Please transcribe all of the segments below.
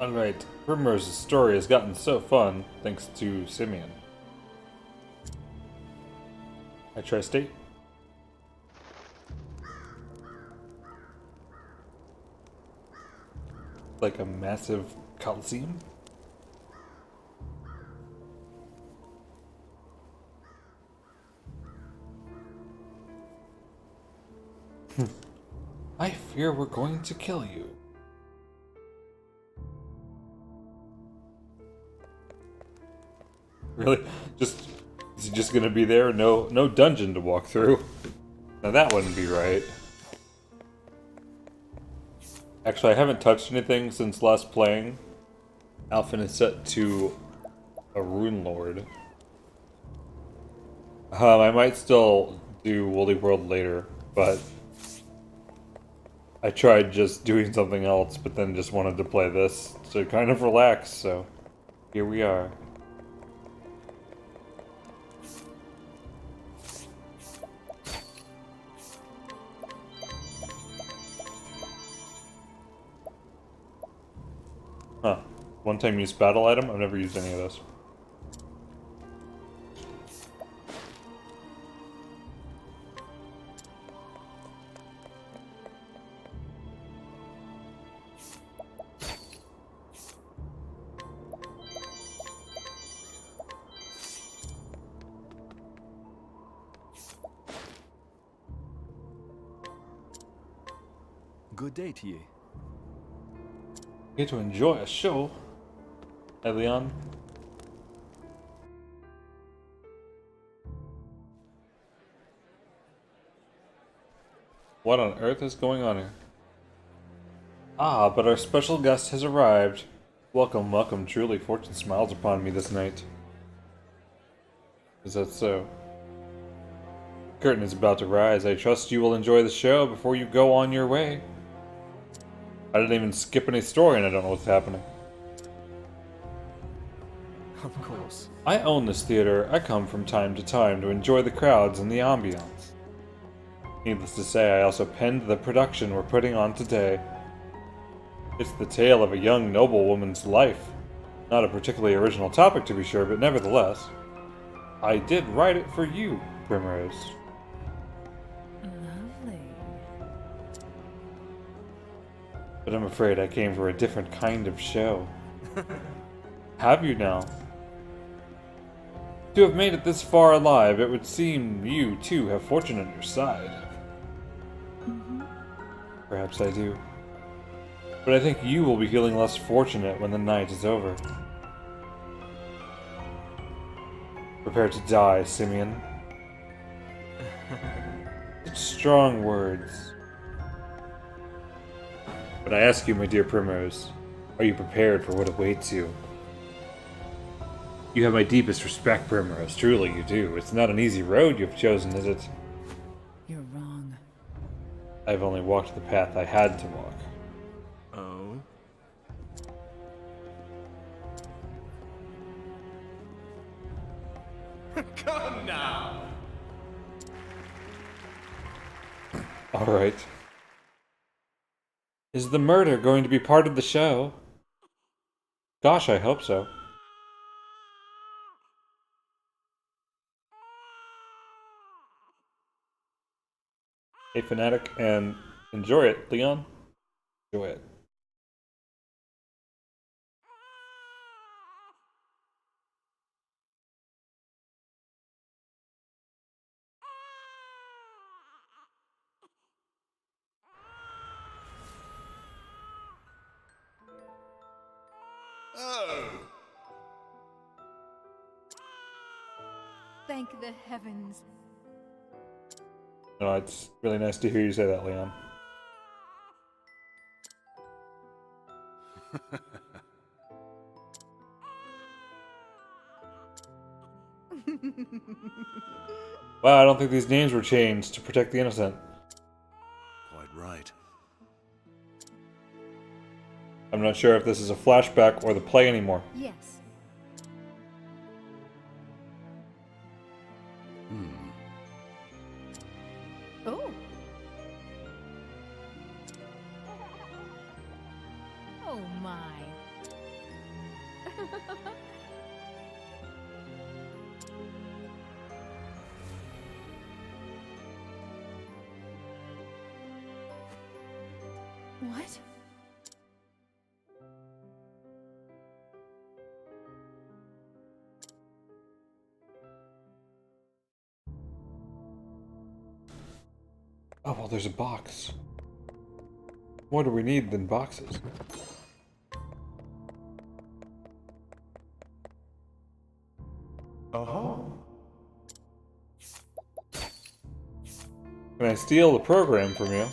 Alright, Primrose's story has gotten so fun thanks to Simeon. I try state. Like a massive coliseum? I fear we're going to kill you. Really? Is he just gonna be there? No dungeon to walk through. Now that wouldn't be right. Actually, I haven't touched anything since last playing. Alphen is set to a Rune Lord. I might still do Woolly World later, but I tried just doing something else, but then just wanted to play this to kind of relax, so here we are. Huh. One-time use battle item? I've never used any of those. Good day to you. Get to enjoy a show. Hey, Leon. What on earth is going on here? Ah, but our special guest has arrived. Welcome, welcome. Truly, fortune smiles upon me this night. Is that so? Curtain is about to rise. I trust you will enjoy the show before you go on your way. I didn't even skip any story and I don't know what's happening. Of course. I own this theater. I come from time to time to enjoy the crowds and the ambiance. Needless to say, I also penned the production we're putting on today. It's the tale of a young noblewoman's life. Not a particularly original topic to be sure, but nevertheless. I did write it for you, Primrose. Lovely. But I'm afraid I came for a different kind of show. Have you now? To have made it this far alive, it would seem you, too, have fortune on your side. Perhaps I do. But I think you will be feeling less fortunate when the night is over. Prepare to die, Simeon. Such strong words. But I ask you, my dear Primrose, are you prepared for what awaits you? You have my deepest respect, Primrose. Truly, you do. It's not an easy road you've chosen, is it? You're wrong. I've only walked the path I had to walk. Oh? Come now! Alright. Is the murder going to be part of the show? Gosh, I hope so. Hey, Fanatic, and enjoy it, Leon. Enjoy it. Oh! Thank the heavens. No, it's really nice to hear you say that, Leon. Wow, I don't think these names were changed to protect the innocent. Quite right. I'm not sure if this is a flashback or the play anymore. Yes. Oh. Oh my. What? Oh, well, there's a box. What do we need than boxes? Can I steal the program from you?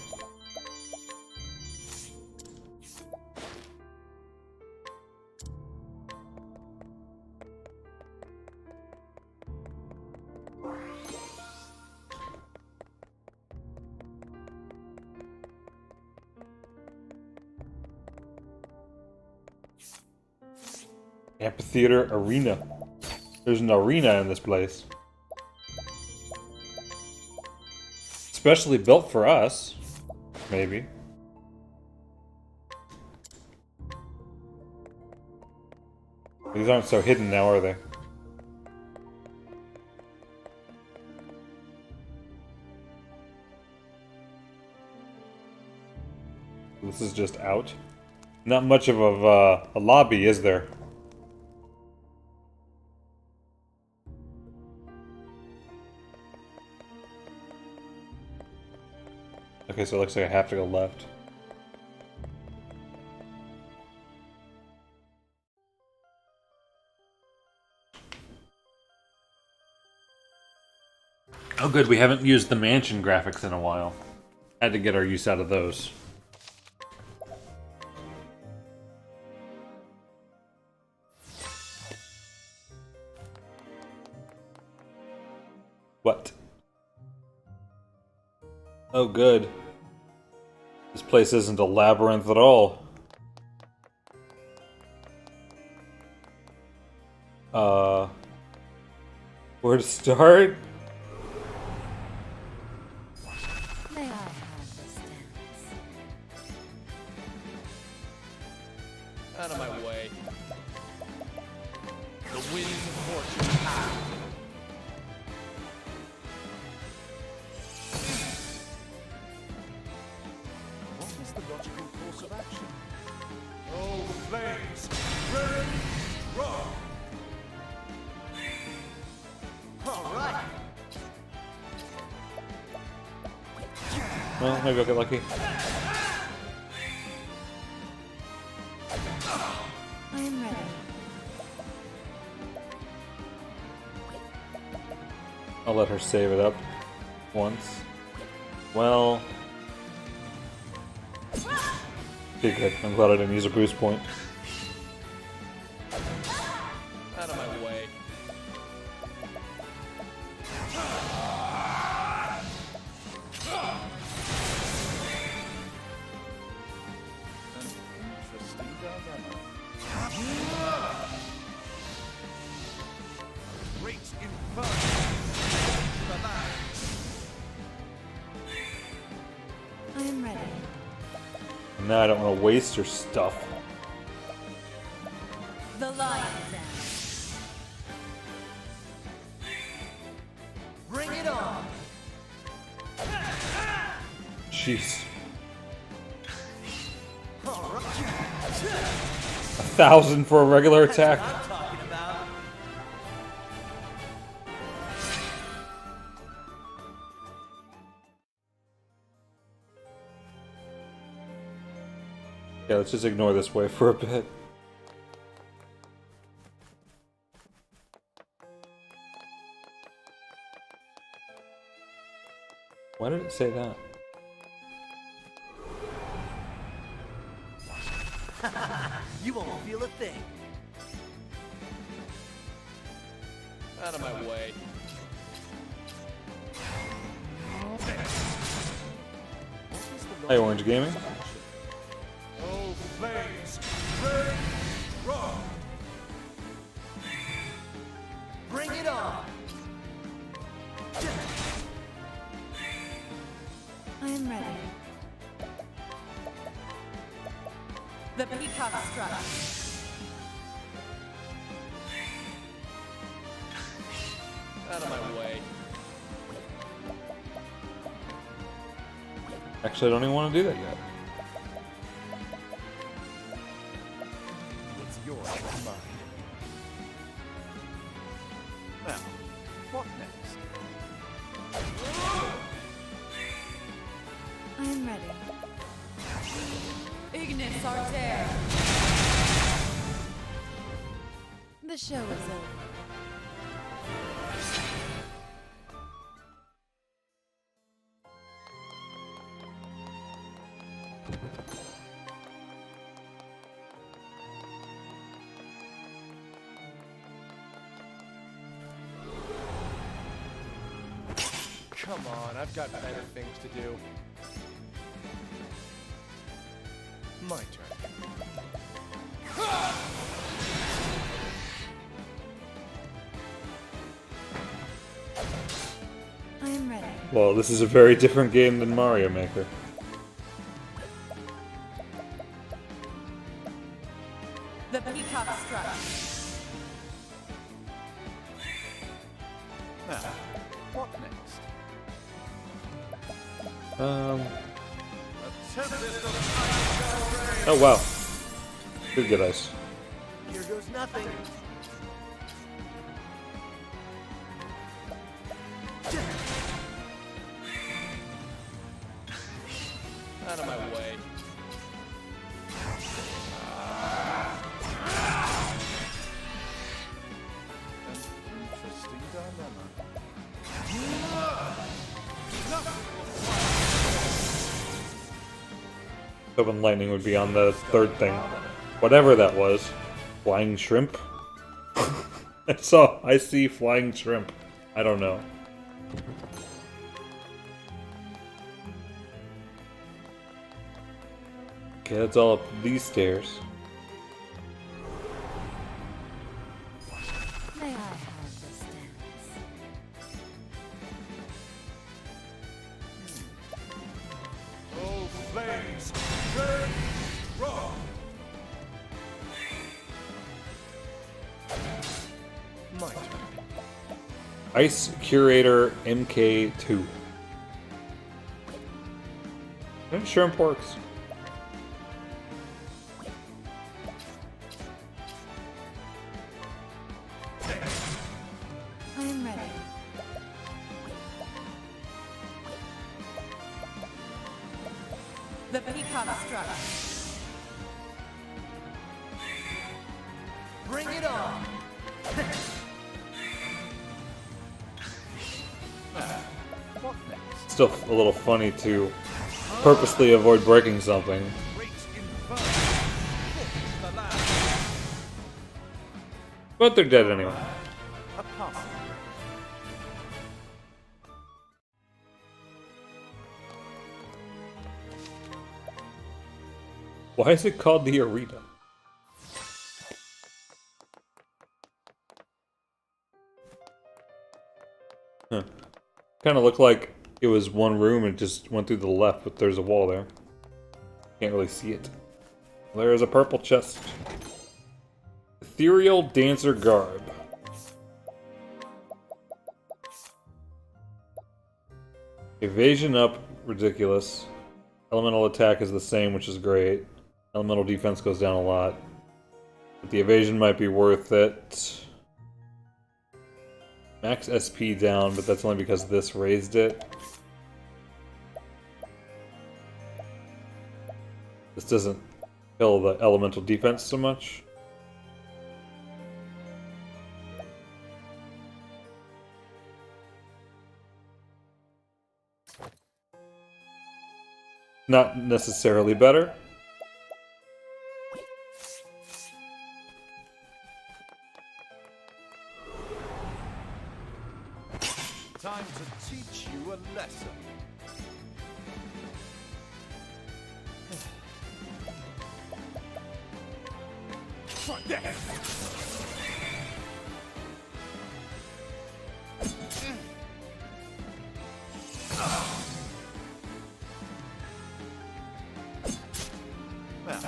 Amphitheater Arena. There's an arena in this place. Especially built for us. Maybe. These aren't so hidden now, are they? This is just out. Not much of a lobby, is there? Okay, so it looks like I have to go left. Oh good, we haven't used the mansion graphics in a while. Had to get our use out of those. What? Oh good. This place isn't a labyrinth at all. Where to start? May I have this dance? Out of my way. The wind of fortune. What is the logical course of action? Oh, flames! Burn! Rock! All right. Well, maybe I'll get lucky. I am ready. I'll let her save it up once. Well... Okay, good. I'm glad I didn't use a boost point. Out of my way. Interesting dilemma. Great inferno. I am ready. Now I don't want to waste your stuff. The lion dance. Bring it on. Jeez. 1,000 for a regular attack. I'm talking about. Yeah, let's just ignore this way for a bit. Why did it say that? You won't feel a thing. Out of my way. Hey, Orange Gaming. Oh, flames! Burn! Rock! Bring it on! I am ready. The peacock strut. Out of my way. Actually, I don't even want to do that yet. It's yours, not mine. Now, what next? I am ready. Ignis Arter! The show is over. Come on, I've got better things to do. My turn. I am ready. Well, this is a very different game than Mario Maker. The Peacock Strut. Now, what next? Oh wow. Good, good ice. Here goes nothing. Out of my way. An interesting dilemma. Hoping lightning would be on the third thing. Whatever that was. Flying shrimp? I see flying shrimp. I don't know. Okay, that's all up these stairs. May I have the stance? Oh, flames! Burn! Rock! My turn. Ice Curator MK2. Shrimp works. I am ready. The Peacock Strut. Bring it on! What next? Still a little funny to purposely avoid breaking something. Great inferno! Force the land! But they're dead anyway. A possible. Why is it called the arena? Huh. Kind of looked like it was one room and just went through the left, but there's a wall there. Can't really see it. There is a purple chest. Ethereal Dancer Garb. Evasion up, ridiculous. Elemental attack is the same, which is great. Elemental defense goes down a lot. But the evasion might be worth it. Max SP down, but that's only because this raised it. This doesn't kill the elemental defense so much. Not necessarily better. Time to teach you a lesson. Try this! Now,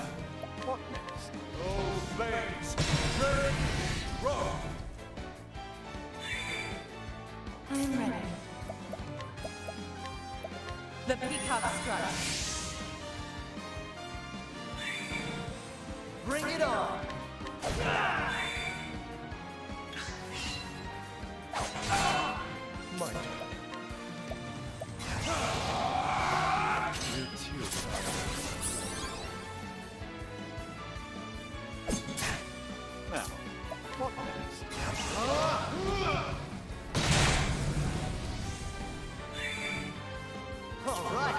what next? Oh, flames! Burn! Rock! Bring it on! My turn. You too. Now, what next? All right.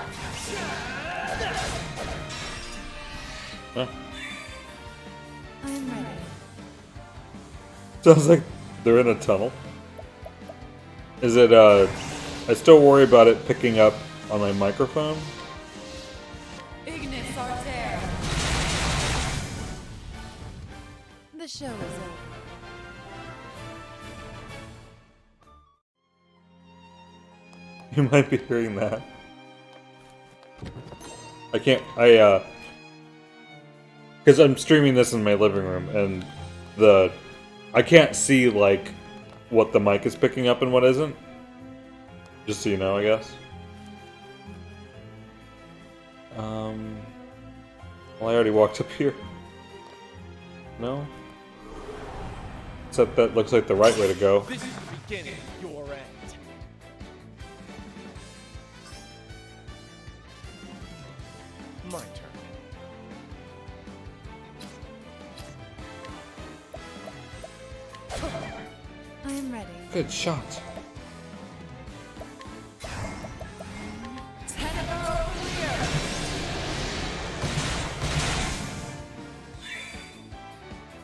Huh? I'm ready. Sounds like they're in a tunnel. Is it, I still worry about it picking up on my microphone. Ignis Arter. The show is over. You might be hearing that. Because I'm streaming this in my living room, and I can't see, like, what the mic is picking up and what isn't. Just so you know, I guess. Well, I already walked up here. No? Except that looks like the right way to go. This is the beginning of your end. My turn. I am ready. Good shot.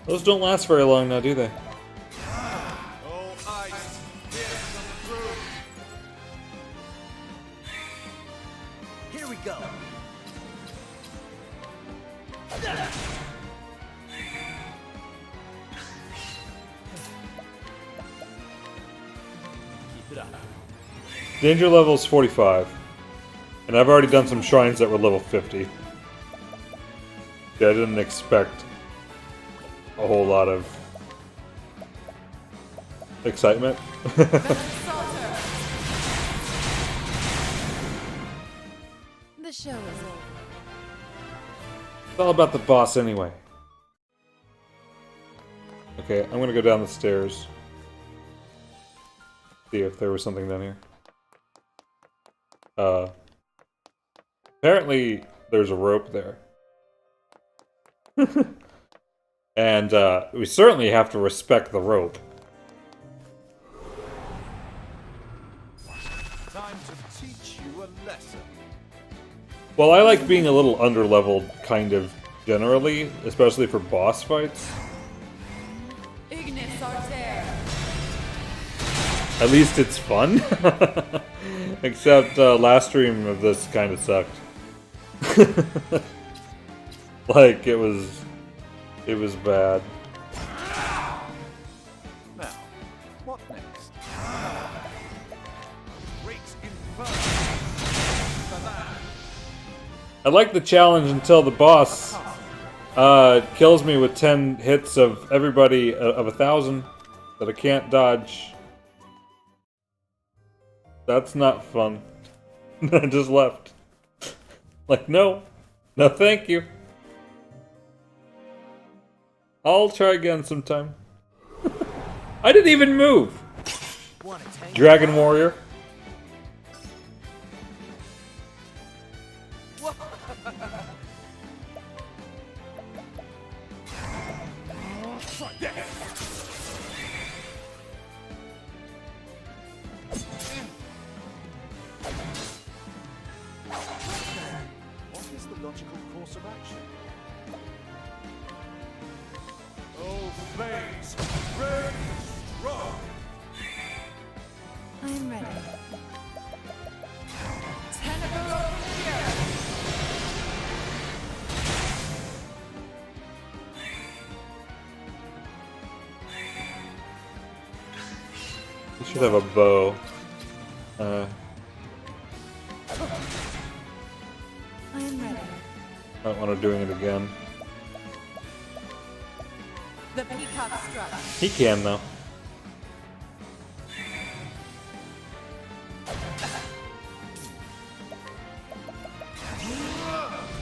Those don't last very long now, do they? Oh, ice, here's some proof. Here we go. Keep it up. Danger level is 45. And I've already done some shrines that were level 50. Yeah, I didn't expect a whole lot of excitement. The show is over. It's all about the boss anyway. Okay, I'm gonna go down the stairs. See if there was something down here. Apparently there's a rope there. And, we certainly have to respect the rope. Time to teach you a lesson. Well, I like being a little underleveled, kind of, generally, especially for boss fights. Ignis Arter. At least it's fun. Except, last stream of this kind of sucked. Like, it was bad. Now, what next? Great inferno. For that. I like the challenge until the boss kills me with 10 hits of everybody of 1,000 that I can't dodge. That's not fun. I just left. Like, no. No, thank you. I'll try again sometime. I didn't even move. Wanna tank? Dragon Warrior. What is the logical course of action? Oh, flames! Raise! Rock! I am ready. You should have a bow. I am ready. Might want to doing it again. The peacock struck. He can though.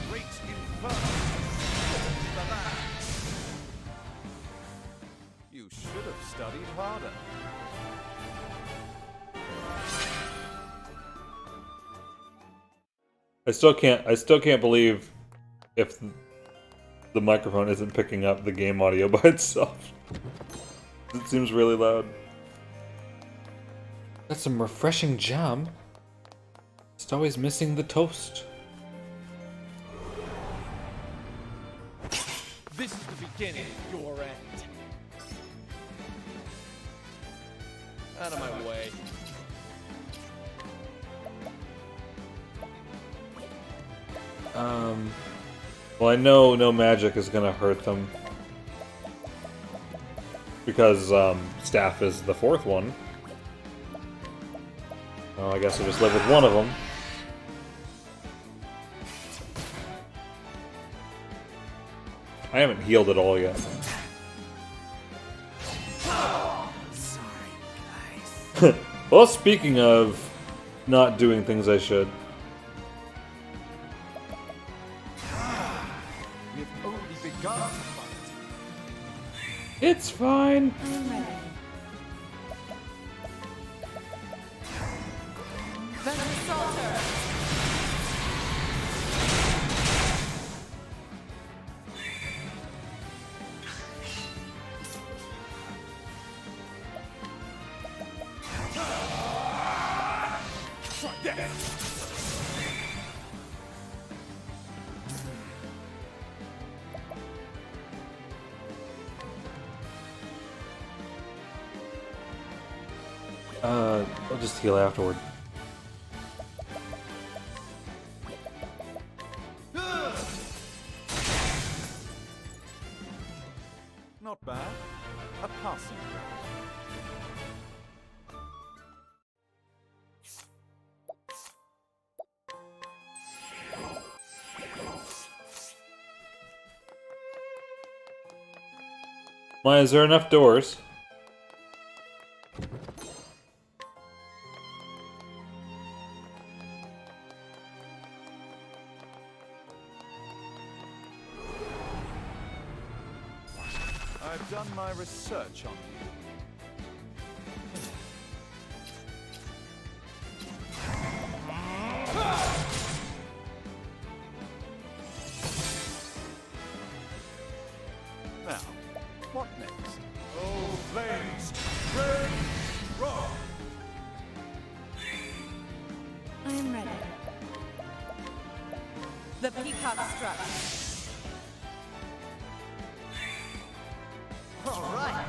Great inferno. For that. I still can't believe if the microphone isn't picking up the game audio by itself. It seems really loud. Got some refreshing jam. Just always missing the toast. This is the beginning of your end. Out of my way. Well, I know no magic is gonna hurt them. Because, Staff is the fourth one. Oh, I guess I'll just live with one of them. I haven't healed at all yet. Well, speaking of not doing things I should. We've only begun to fight. It's fine. I'm ready. Venom Assaulter! I'll just heal afterward. Not bad. A passing grade. Is there enough doors? I've done my research on you. Now, what next? Oh, flames! Red! Rock! I am ready. The Peacock Strut. All right.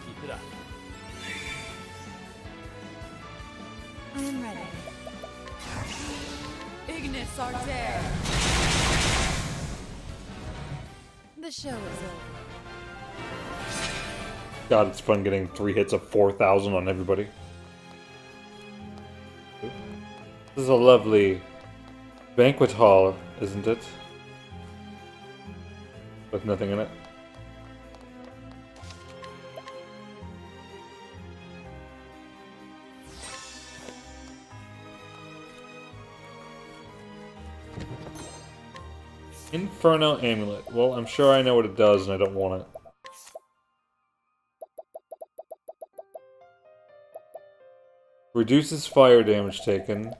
Keep it up. I am ready. Ignis Arter. The show is over. God, it's fun getting 3 hits of 4,000 on everybody. This is a lovely banquet hall, isn't it? With nothing in it. Inferno Amulet. Well, I'm sure I know what it does and I don't want it. Reduces fire damage taken.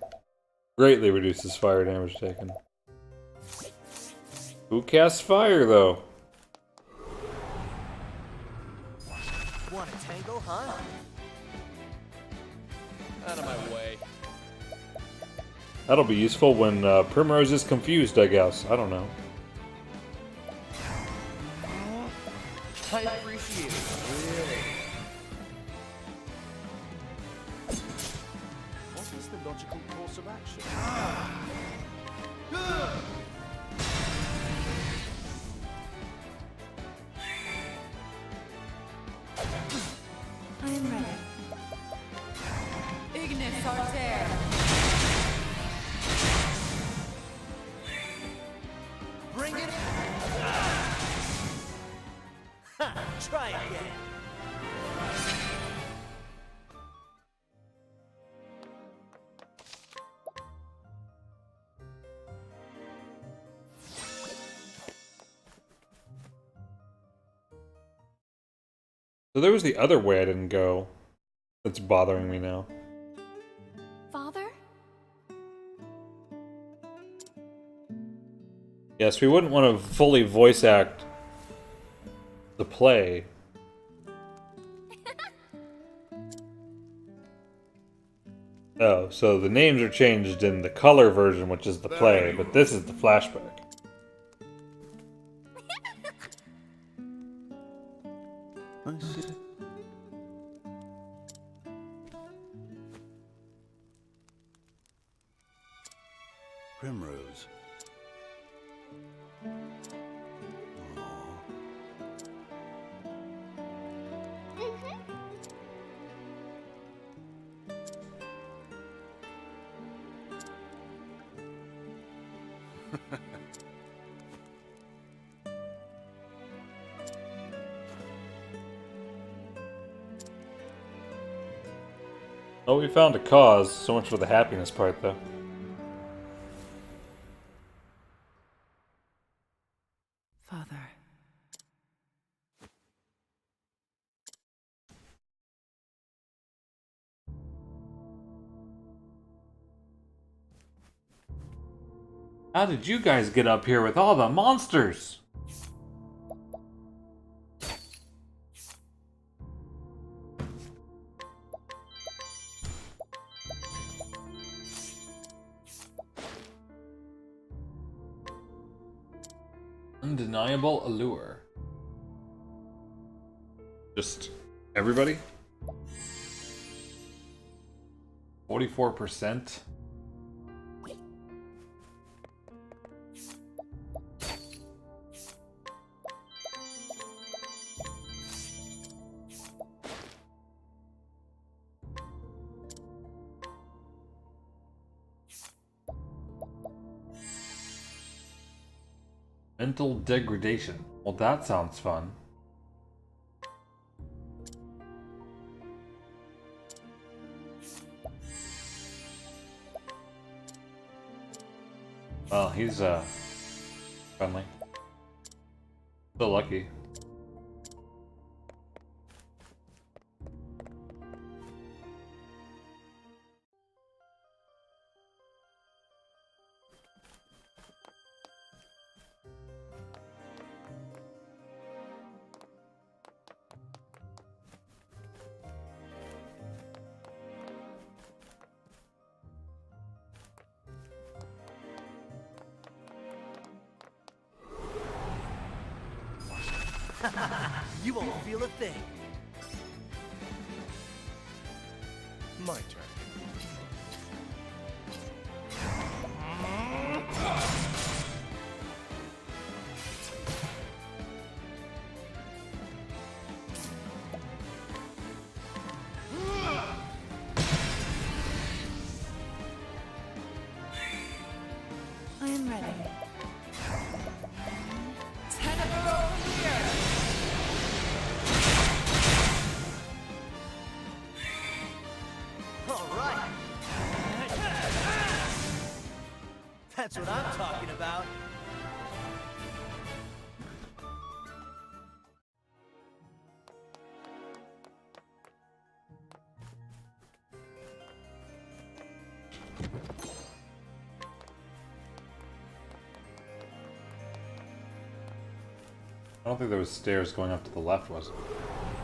Greatly reduces fire damage taken. Who casts fire, though? Want a tango, huh? Out of my way. That'll be useful when Primrose is confused, I guess. I don't know. I appreciate it. Really. What is the logical course of action? I am ready. Ignis Arter. Bring it. Ha! Try again. So there was the other way I didn't go. That's bothering me now. Father? Yes, we wouldn't want to fully voice act the play. Oh, so the names are changed in the color version, which is the play, but this is the flashback. I see. Primrose. Oh, we found a cause. So much for the happiness part, though. Father. How did you guys get up here with all the monsters? Undeniable allure. Just everybody? 44%? Mental degradation. Well, that sounds fun. Well, he's friendly. So lucky. You won't feel a thing. My turn. I am ready. Tenebrous here. All right. That's what I'm talking about. I don't think there was stairs going up to the left, was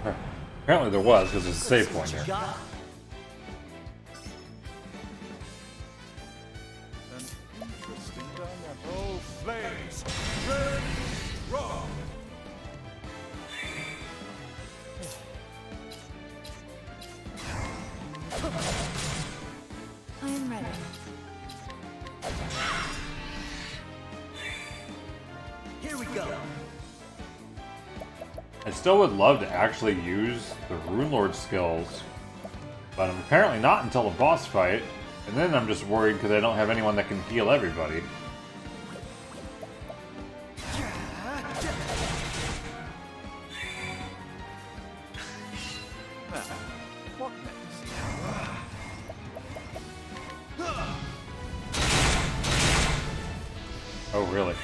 there? Apparently there was, because there's a save point here. Got An interesting dynamic. Oh, flames! Red, rock! I am ready. Here we go. I still would love to actually use the Rune Lord skills, but I'm apparently not until the boss fight, and then I'm just worried because I don't have anyone that can heal everybody. What next? Oh, really?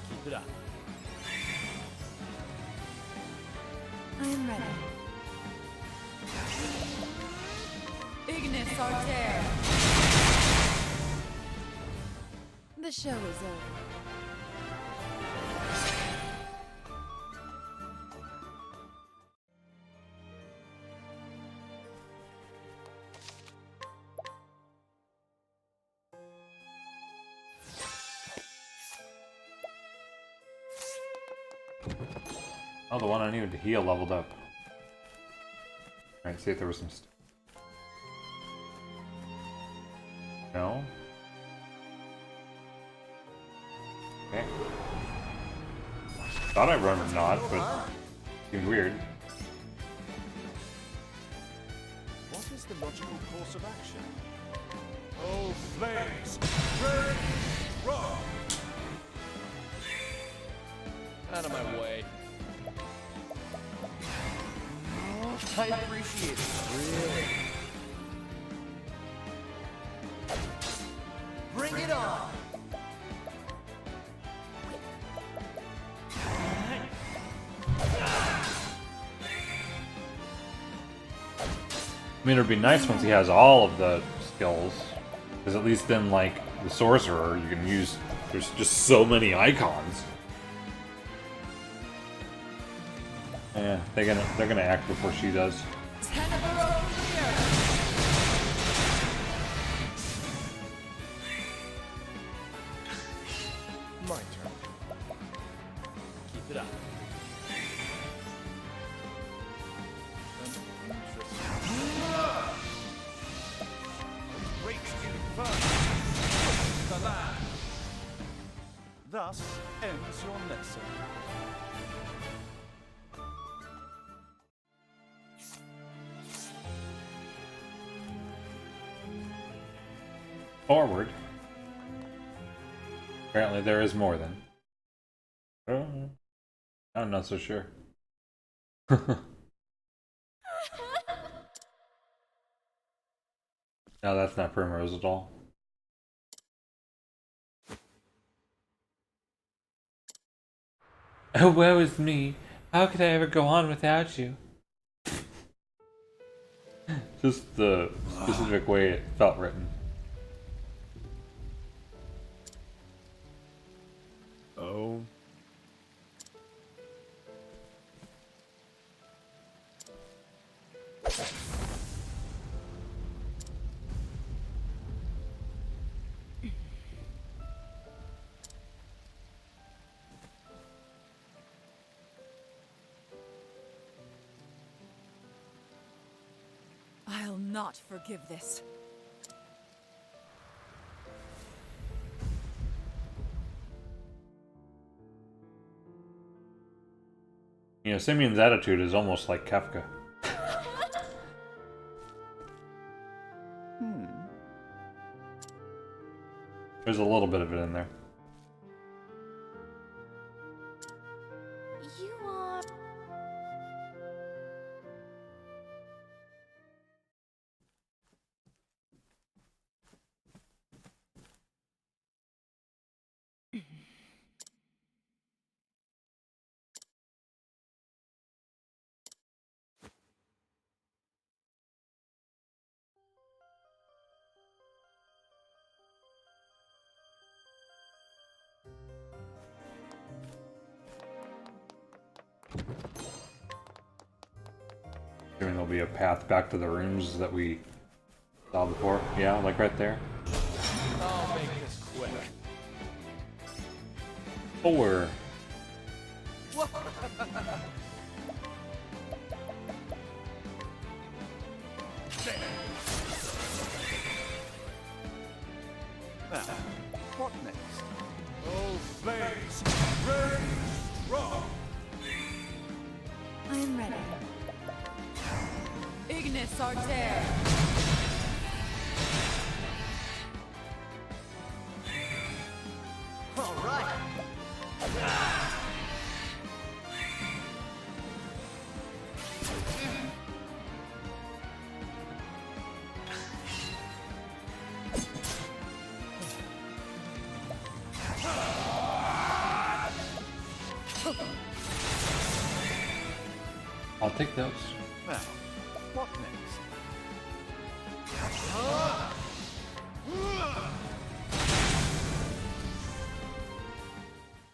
Keep it up. I am ready. Ignis Arter. The show is over. Oh, the one I needed to heal leveled up. Alright, see if there was some no? Okay. Thought I remembered not, but seemed weird. What is the logical course of action? Oh, flames! Burn! Rock! Out of my way. I appreciate it. Really? Bring it on! I mean, it'd be nice once he has all of the skills, because at least then, like, the sorcerer, you can use. There's just so many icons. Yeah, they're gonna act before she does. Tenebro Clear. My turn. Keep it up. Great inferno! The land! Thus ends your lesson. Forward. Apparently there is more than. Oh, I'm not so sure. No, that's not Primrose at all. Oh, woe is me. How could I ever go on without you? Just the specific way it felt written. Oh. I'll not forgive this. You know, Simeon's attitude is almost like Kafka. There's a little bit of it in there. You are... Assuming there'll be a path back to the rooms that we saw before. Yeah, like right there. I'll make this quick. 4. Now, what next? Oh, flames! Raise! Rock! I am ready. Ignis Arter. All right. I'll take those. Now, what next?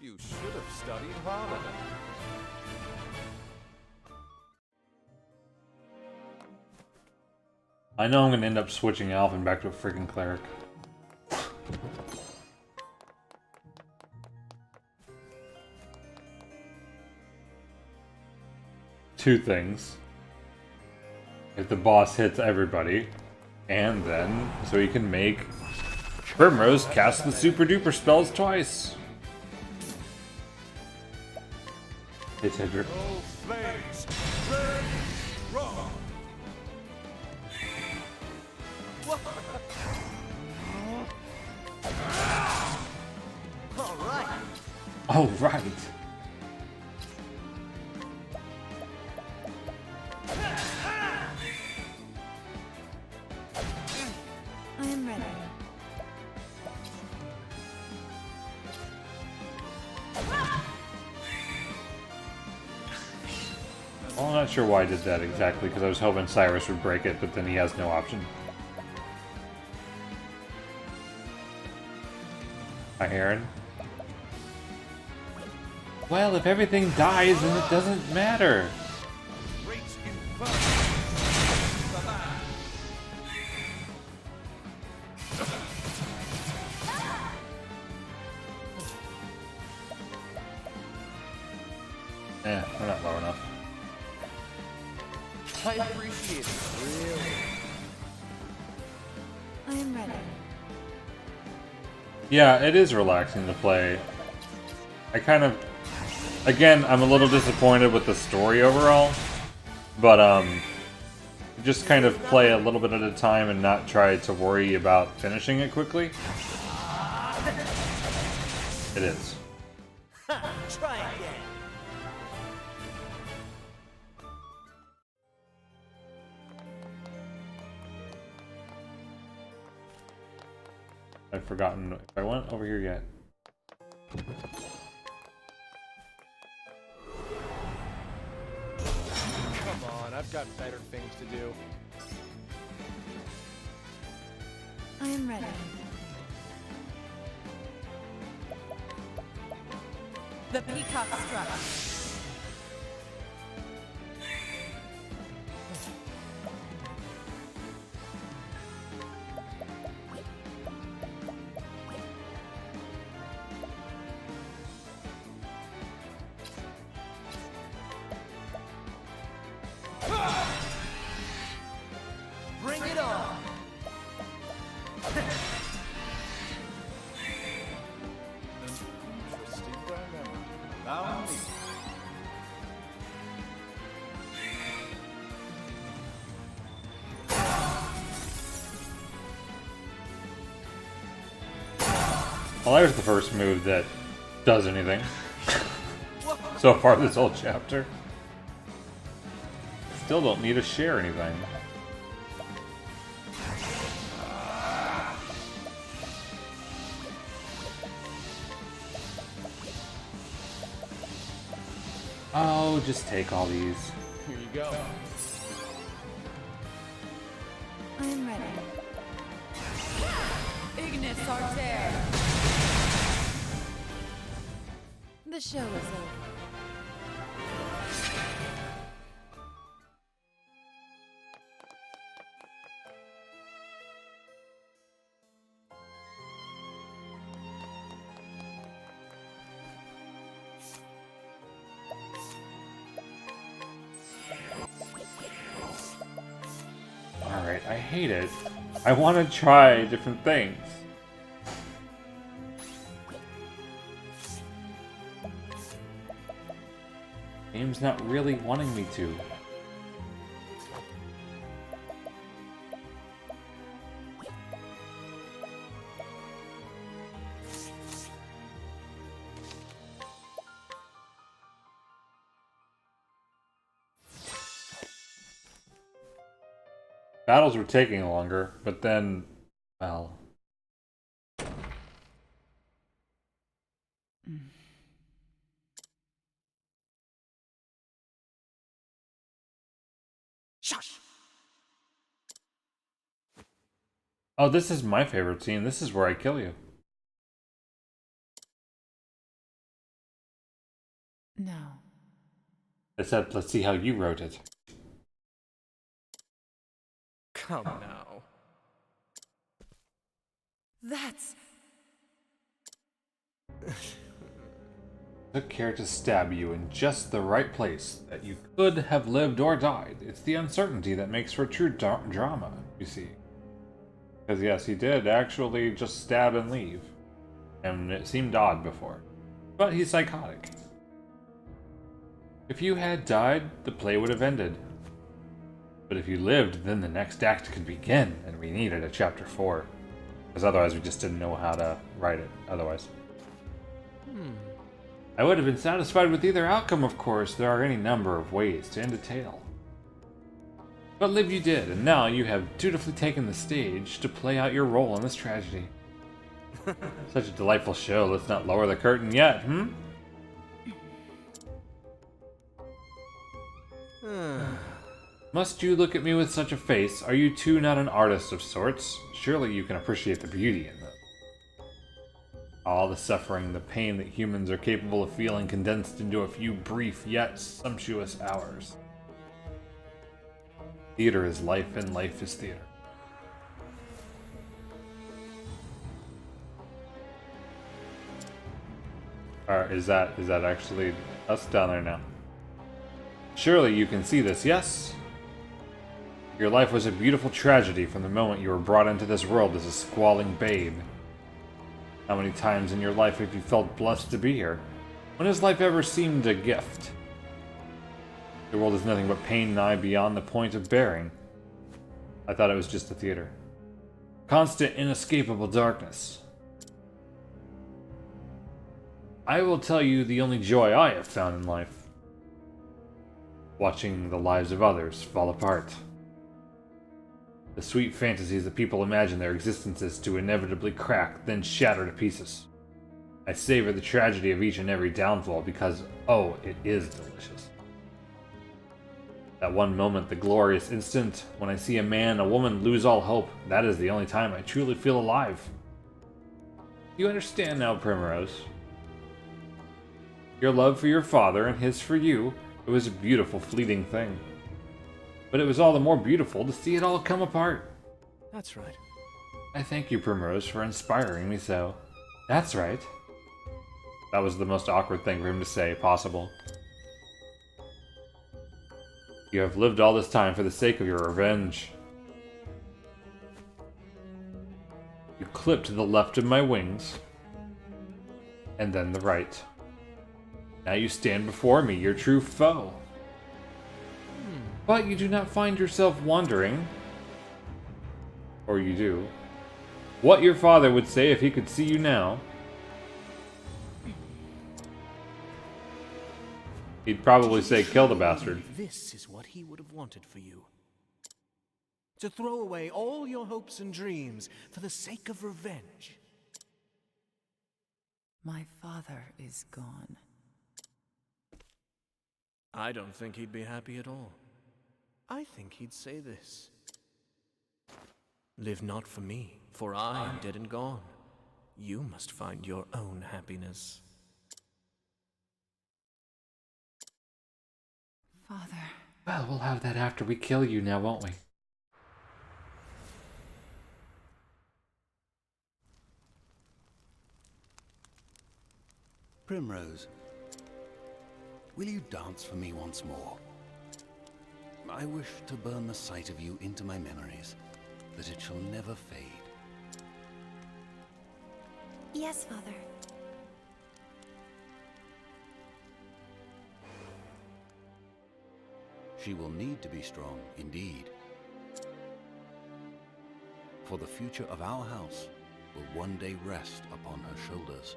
You should have studied harder. I know I'm gonna end up switching Alvin back to a freaking cleric. Two things. If the boss hits everybody, and then so he can make Primrose cast the super duper spells twice. It's Hedrick. Oh, flames! Burn! Rock! All right. Oh, right. I am ready. Well, I'm not sure why I did that exactly, because I was hoping Cyrus would break it, but then he has no option. Hi, Aaron. Well, if everything dies, then it doesn't matter. Great inferno! Bye-bye. We're not low enough. I appreciate it. Really. I am ready. Yeah, it is relaxing to play. I kind of... Again, I'm a little disappointed with the story overall. But, just kind of play a little bit at a time and not try to worry about finishing it quickly. It is. Try again. I've forgotten if I went over here yet. Come on, I've got better things to do. I am ready. The peacock struck. Bring it on. Interesting dilemma. Allow me. Well, there's the first move that does anything. So far this whole chapter. Still don't need to share anything. Oh, just take all these. Here you go. I am ready. Ignis Arter. The show is over. Alright, I hate it. I want to try different things. Game's not really wanting me to. Battles were taking longer, but then, well... Shush! Oh, this is my favorite scene. This is where I kill you. No. I said, let's see how you wrote it. Come now. That's... Took care to stab you in just the right place that you could have lived or died. It's the uncertainty that makes for true drama, you see. Because yes, he did actually just stab and leave. And it seemed odd before. But he's psychotic. If you had died, the play would have ended. But if you lived, then the next act could begin, and we needed a chapter 4. Because otherwise we just didn't know how to write it otherwise. I would have been satisfied with either outcome, of course. There are any number of ways to end a tale. But live you did, and now you have dutifully taken the stage to play out your role in this tragedy. Such a delightful show, let's not lower the curtain yet, Must you look at me with such a face? Are you too not an artist of sorts? Surely you can appreciate the beauty in them. All the suffering, the pain that humans are capable of feeling condensed into a few brief yet sumptuous hours. Theater is life and life is theater. Alright, is that actually us down there now? Surely you can see this, yes? Your life was a beautiful tragedy from the moment you were brought into this world as a squalling babe. How many times in your life have you felt blessed to be here? When has life ever seemed a gift? The world is nothing but pain nigh beyond the point of bearing. I thought it was just a theater. Constant, inescapable darkness. I will tell you the only joy I have found in life. Watching the lives of others fall apart. The sweet fantasies that people imagine their existences to inevitably crack, then shatter to pieces. I savor the tragedy of each and every downfall because, oh, it is delicious. That one moment, the glorious instant, when I see a man, a woman lose all hope, that is the only time I truly feel alive. You understand now, Primrose? Your love for your father and his for you, it was a beautiful, fleeting thing. But it was all the more beautiful to see it all come apart. That's right. I thank you, Primrose, for inspiring me so. That's right. That was the most awkward thing for him to say possible. You have lived all this time for the sake of your revenge. You clipped to the left of my wings, and then the right. Now you stand before me, your true foe. But you do not find yourself wondering, or you do, what your father would say if he could see you now. He'd probably say, kill the bastard. This is what he would have wanted for you. To throw away all your hopes and dreams for the sake of revenge. My father is gone. I don't think he'd be happy at all. I think he'd say this. Live not for me, for I am dead and gone. You must find your own happiness. Father. Well, we'll have that after we kill you now, won't we? Primrose, will you dance for me once more? I wish to burn the sight of you into my memories, that it shall never fade. Yes, Father. She will need to be strong, indeed. For the future of our house will one day rest upon her shoulders.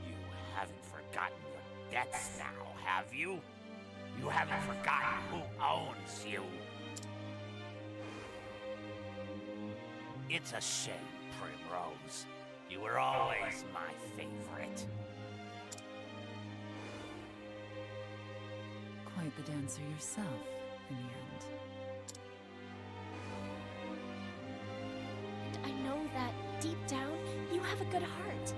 You haven't forgotten your debts now, have you? You haven't forgotten who owns you. It's a shame, Primrose. You were always my favorite. the dancer yourself, in the end. And I know that, deep down, you have a good heart.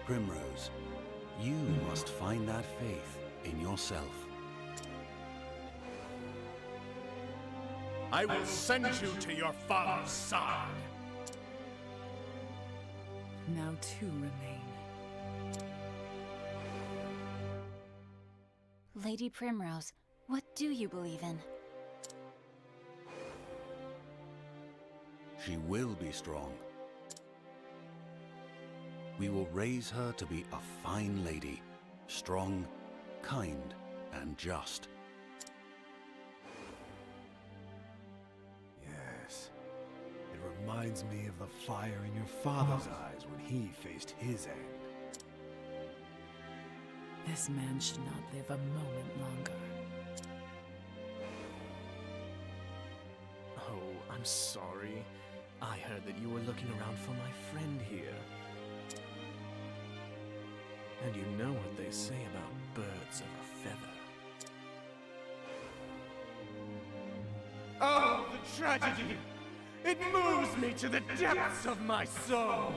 Primrose, you must find that faith in yourself. I will send you to your father's side. Now two remain. Lady Primrose, what do you believe in? She will be strong. We will raise her to be a fine lady, strong, kind, and just. Yes. It reminds me of the fire in your father's eyes when he faced his end. This man should not live a moment longer. Oh, I'm sorry. I heard that you were looking around for my friend here. And you know what they say about birds of a feather. Oh, the tragedy! It moves me to the depths of my soul!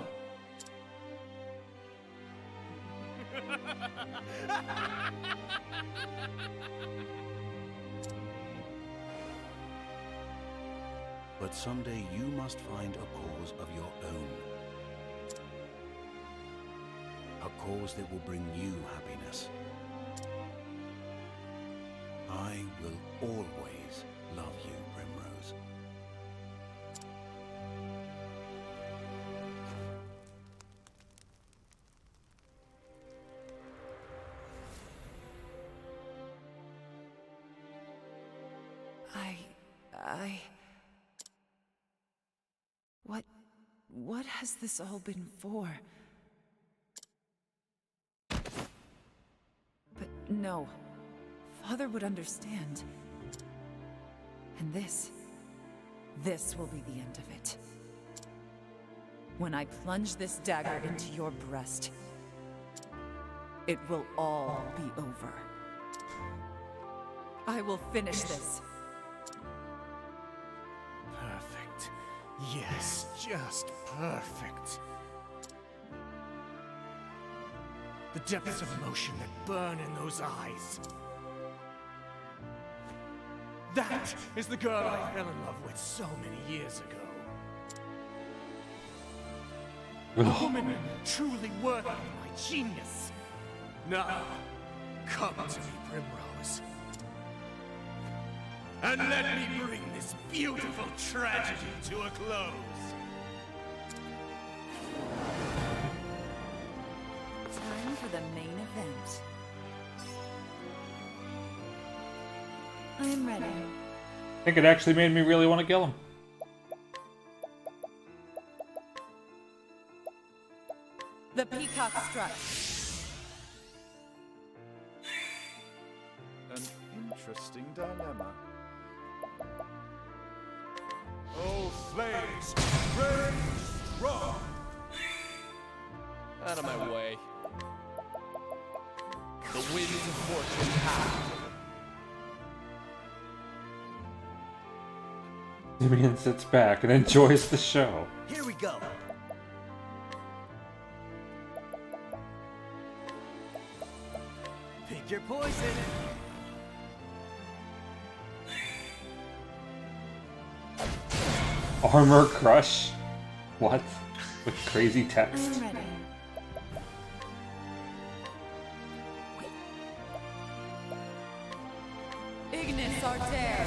But someday you must find a cause of your own. A cause that will bring you happiness. I will always love you, Primrose. What has this all been for? But no, Father would understand. And this will be the end of it. When I plunge this dagger into your breast, it will all be over. I will finish this. Perfect. Yes, just perfect. The depths of emotion that burn in those eyes. That is the girl I fell in love with so many years ago. A woman truly worthy of my genius. Now, come to me, Primrose. And let me bring this beautiful tragedy to a close. Time for the main event. I am ready. I think it actually made me really want to kill him. The peacock strut. An interesting dilemma. Oh, flames, raise strong! Out of my way. The winds of fortune howl. Simeon sits back and enjoys the show. Here we go. Pick your poison. Armor crush? What? With crazy I text? am ready. Ignis Arter.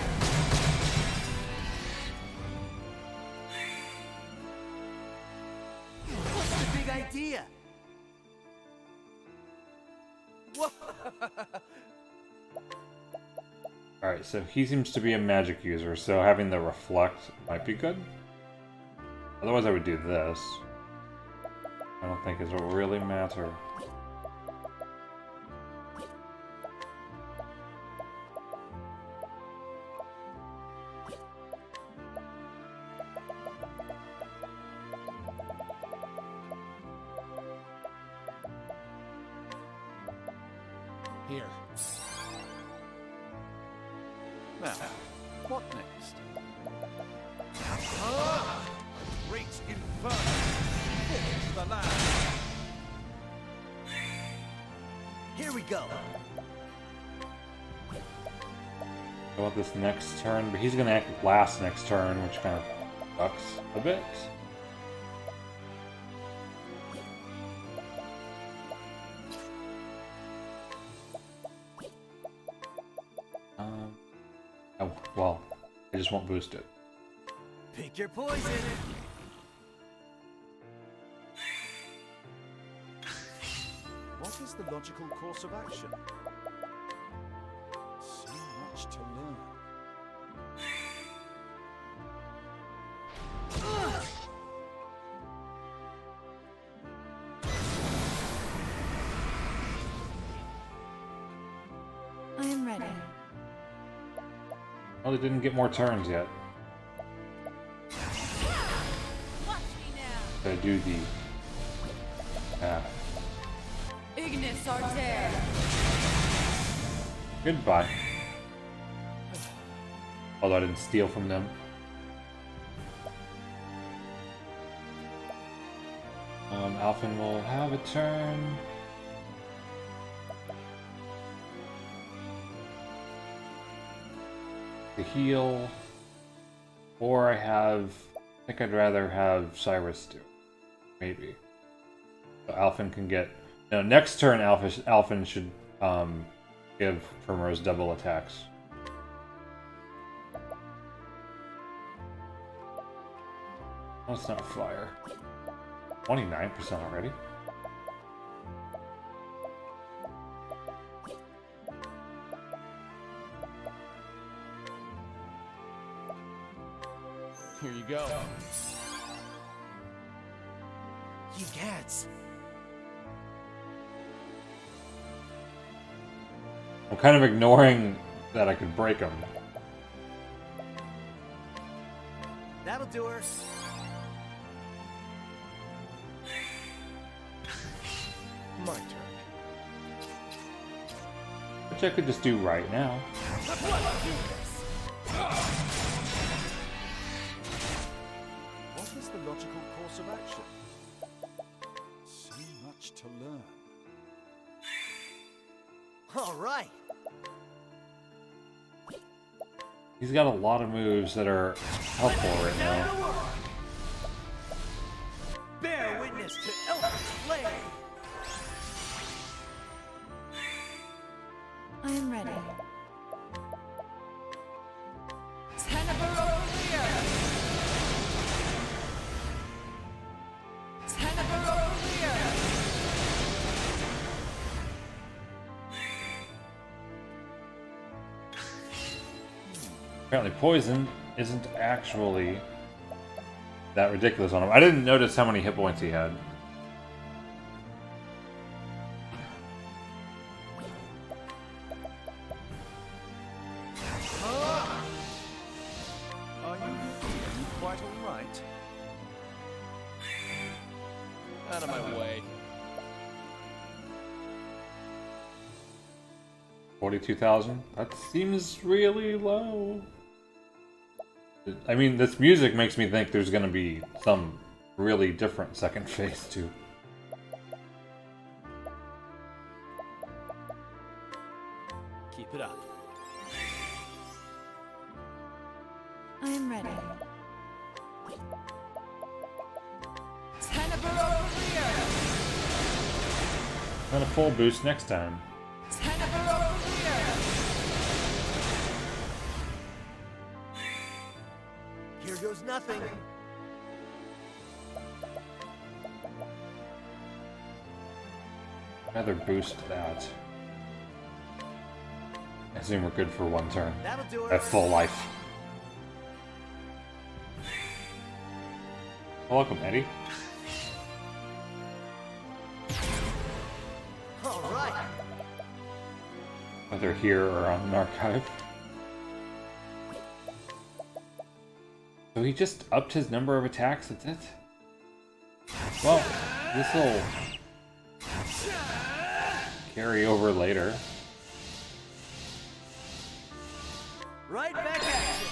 What's the big idea? Alright, so he seems to be a magic user, so having the reflect might be good. Otherwise I would do this. I don't think it'll really matter. Here. Now, what next? Great inferno! For the land! Here we go. I want this next turn, but he's gonna act last next turn, which kind of sucks a bit. Oh, well, I just won't boost it. Pick your poison. What is the logical course of action? So much to learn. I am ready. Oh, they didn't get more turns yet. Gotta do the... Ignis Arter. Goodbye. Although I didn't steal from them. Alphen will have a turn. To heal. Or I think I'd rather have Cyrus do. Maybe. So Alphen can get... No, next turn Alphen should give Primrose double attacks. Oh, it's not fire. 29% already. Here you go. You cats. I'm kind of ignoring that I could break them. That'll do her. My turn. Which I could just do right now. What is the logical course of action? So much to learn. All right. He's got a lot of moves that are helpful right now. Bear witness to Eldritch Flame. I am ready. Apparently poison isn't actually that ridiculous on him. I didn't notice how many hit points he had. Are you feeling quite all right? Out of my way. 42,000? That seems really low. I mean, this music makes me think there's gonna be some really different second phase too. Keep it up. I am ready. And a full boost next time. Here goes nothing. Rather boost that. I assume we're good for one turn. That'll do her. At full life. Welcome, Eddie. All right. Whether here or on an archive. So he just upped his number of attacks, that's it? Well, this'll carry over later. Right back at you.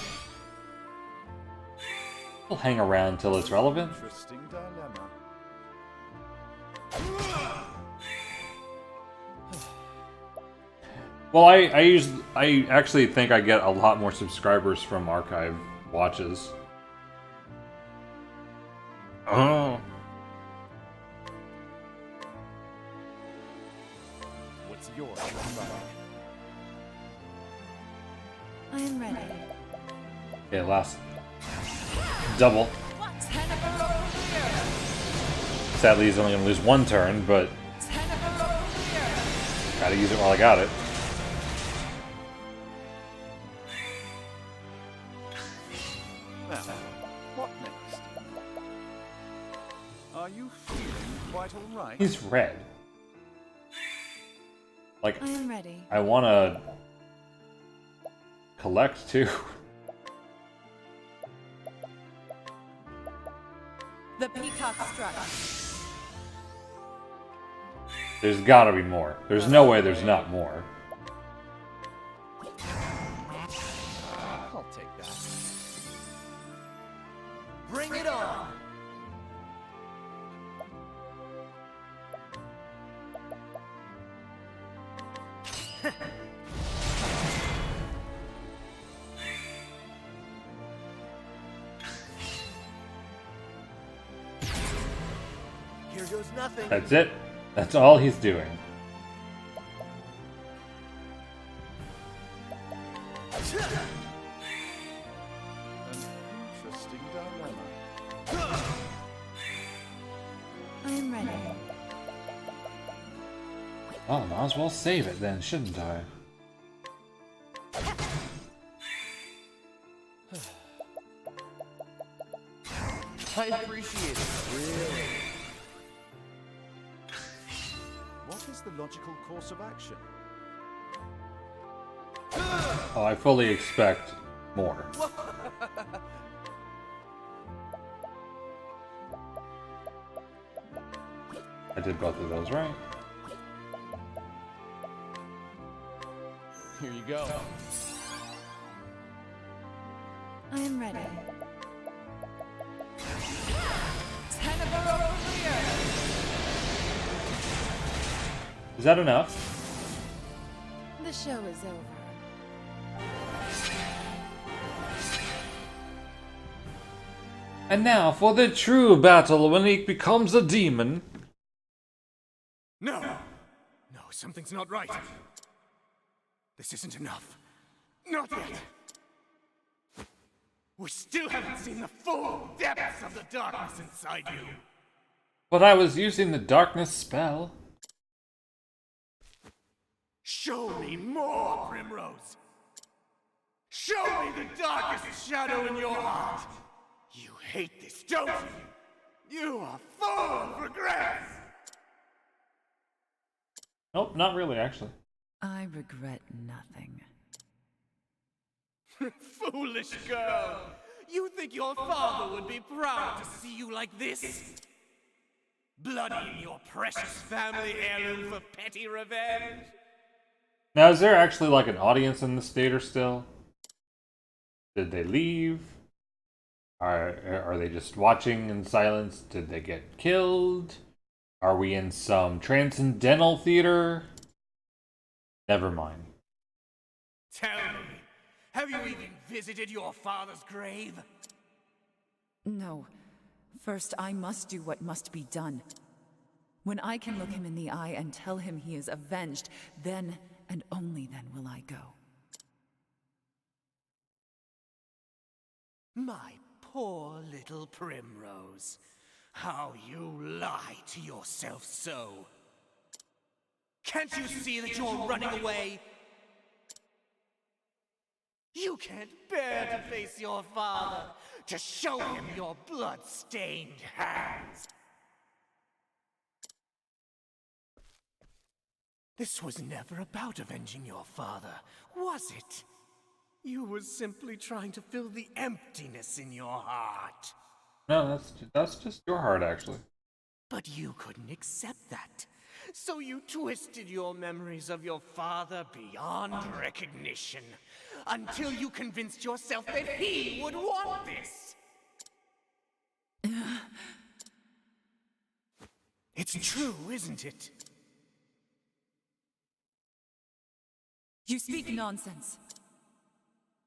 We'll hang around till it's relevant. Interesting dilemma. Well, I actually think I get a lot more subscribers from archive watches. Oh. What's yours? I am ready. Okay, last double. Sadly, he's only gonna lose one turn, but gotta use it while I got it. Now, what next? Are you feeling quite all right? He's red. Like, I am ready. I wanna collect too. The peacock struck. There's gotta be more. There's no way there's not more. I'll take that. Bring it on. Here goes nothing. That's it. That's all he's doing. Interesting dilemma. I am ready. Oh, might as well save it then, shouldn't I? I appreciate it. Really. What is the logical course of action? Oh, I fully expect more. I did both of those right. Here you go. I am ready. Is that enough? The show is over. And now for the true battle when he becomes a demon. No! No, something's not right. This isn't enough. Not yet. We still haven't seen the full depths of the darkness inside you. But I was using the darkness spell. Show me more, Primrose. Show me the darkest shadow in your heart. You hate this, don't you? You are full of regrets. Nope, not really, actually. I regret nothing. Foolish girl. You think your father would be proud to see you like this? Bloodying your precious family heirloom for petty revenge? Now, is there actually like an audience in this theater still? Did they leave? Are they just watching in silence? Did they get killed? Are we in some transcendental theater? Never mind. Tell me, have you even visited your father's grave? No. First, I must do what must be done. When I can look him in the eye and tell him he is avenged, then and only then will I go. My poor little Primrose. How you lie to yourself so. Can't you see that you're running away? You can't bear to face your father, to show him your blood-stained hands. This was never about avenging your father, was it? You were simply trying to fill the emptiness in your heart. No, that's just your heart, actually. But you couldn't accept that. So you twisted your memories of your father beyond recognition. until you convinced yourself that he would want this. It's true, isn't it? You speak nonsense.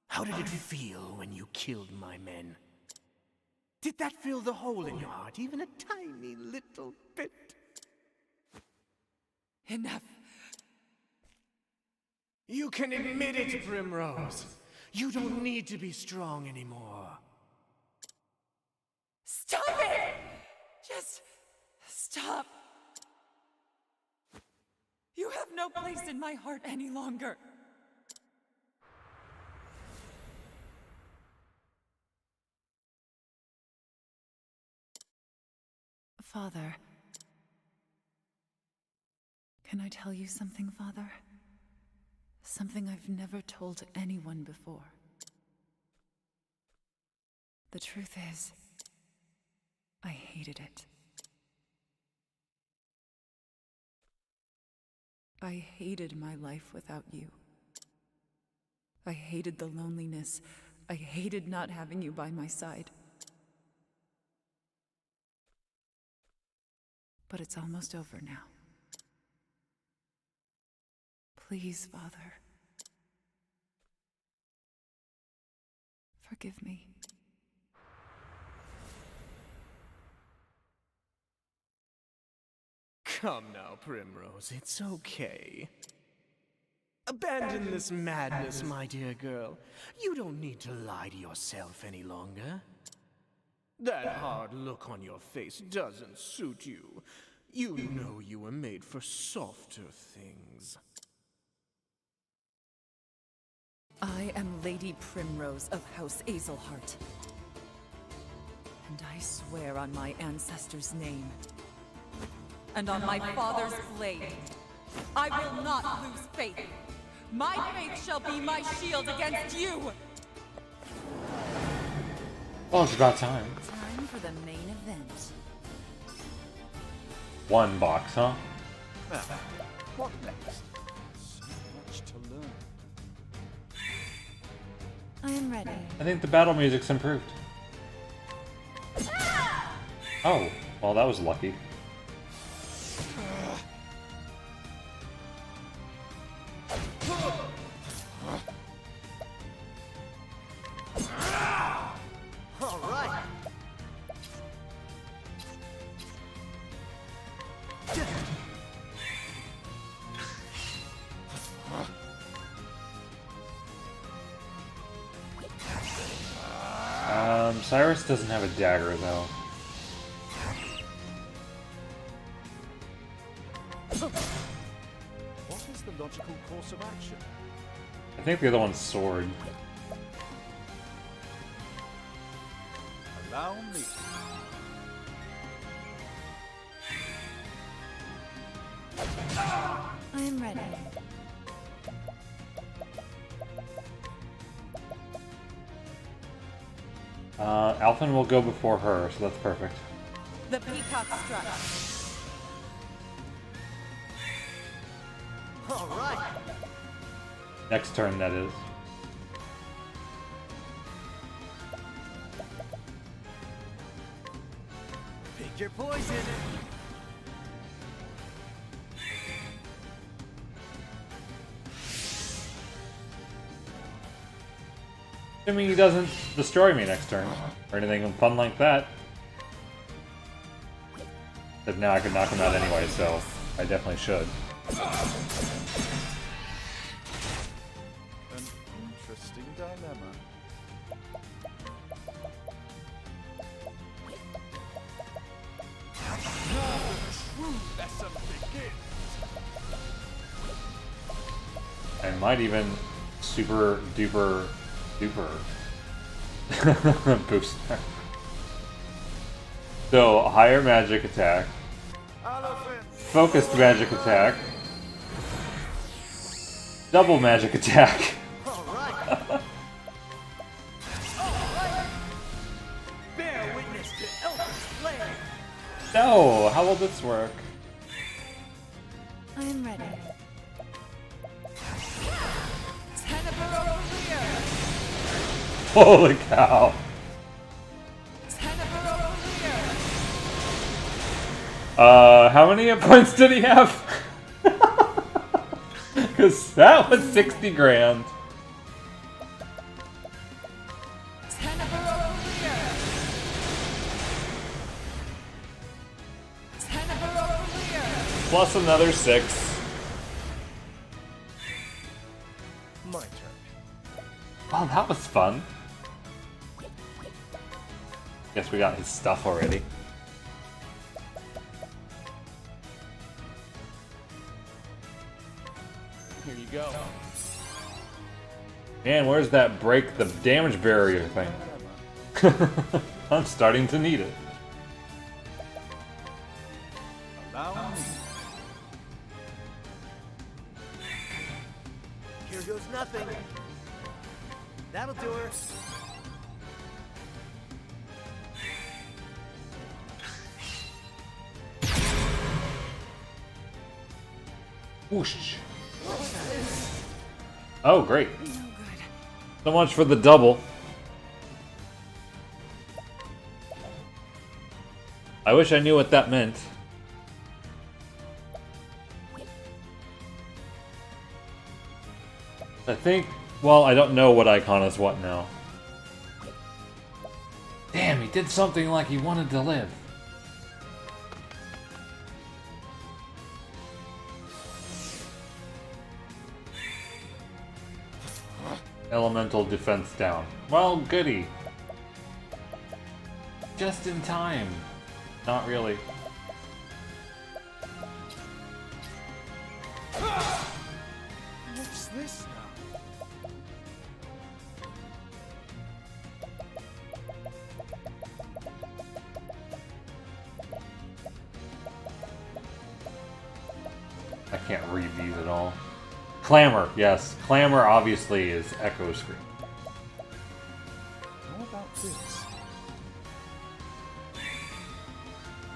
How did it feel when you killed my men? Did that fill the hole in your heart even a tiny little bit? Enough. You can admit it, Primrose. You don't need to be strong anymore. Stop it! Just stop. You have no place in my heart any longer. Father. Can I tell you something, Father? Something I've never told anyone before. The truth is, I hated it. I hated my life without you. I hated the loneliness. I hated not having you by my side. But it's almost over now. Please, Father. Forgive me. Come now, Primrose, it's okay. Abandon this madness, my dear girl. You don't need to lie to yourself any longer. That hard look on your face doesn't suit you. You know you were made for softer things. I am Lady Primrose of House Azelheart. And I swear on my ancestors' name, and on my father's blade, I will not lose faith. My faith shall be my shield against you! Well, it's about time. Time for the main event. One box, huh? What next? So much to learn. I am ready. I think the battle music's improved. Oh, well, that was lucky. All right. Cyrus doesn't have a dagger, though. What is the logical course of action? I think the other one's sword. Allow me. I am ready. Alphen will go before her, so that's perfect. The peacock strut. All right. Next turn, that is. Pick your poison. Assuming he doesn't destroy me next turn, or anything fun like that. But now I can knock him out anyway, so I definitely should. An interesting dilemma. Now the true lesson begins. I might even super duper boost. So, higher magic attack, focused magic attack, double magic attack. Bear witness to Elf's flame. No, how will this work? I am ready. Tenebrae over here! Holy cow. How many hit points did he have? Because that was 60 grand. Plus another 6. My turn. Wow, that was fun. Guess we got his stuff already. Here you go. Man, where's that break the damage barrier thing? I'm starting to need it. Allow me. Here goes nothing. That'll do her. Whoosh. Oh, great. So much for the double. I wish I knew what that meant. I think, well, I don't know what icon is what now. Damn, he did something like he wanted to live. Elemental defense down. Well, goody. Just in time. Not really. What's this now? I can't read these at all. Clamor, yes. Clamor obviously is Echo Scream. How about this?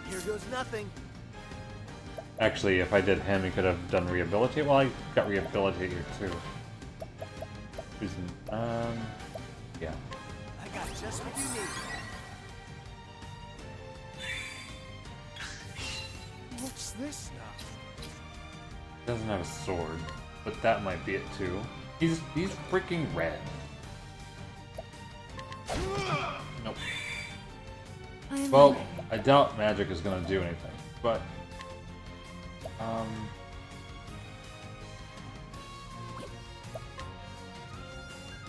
Here goes nothing. Actually, if I did him, he could have done Rehabilitate. Well, I got Rehabilitate here too. Yeah. I got just what you need. What's this now? Doesn't have a sword, but that might be it too. He's freaking red. Nope. Well, I doubt magic is gonna do anything, but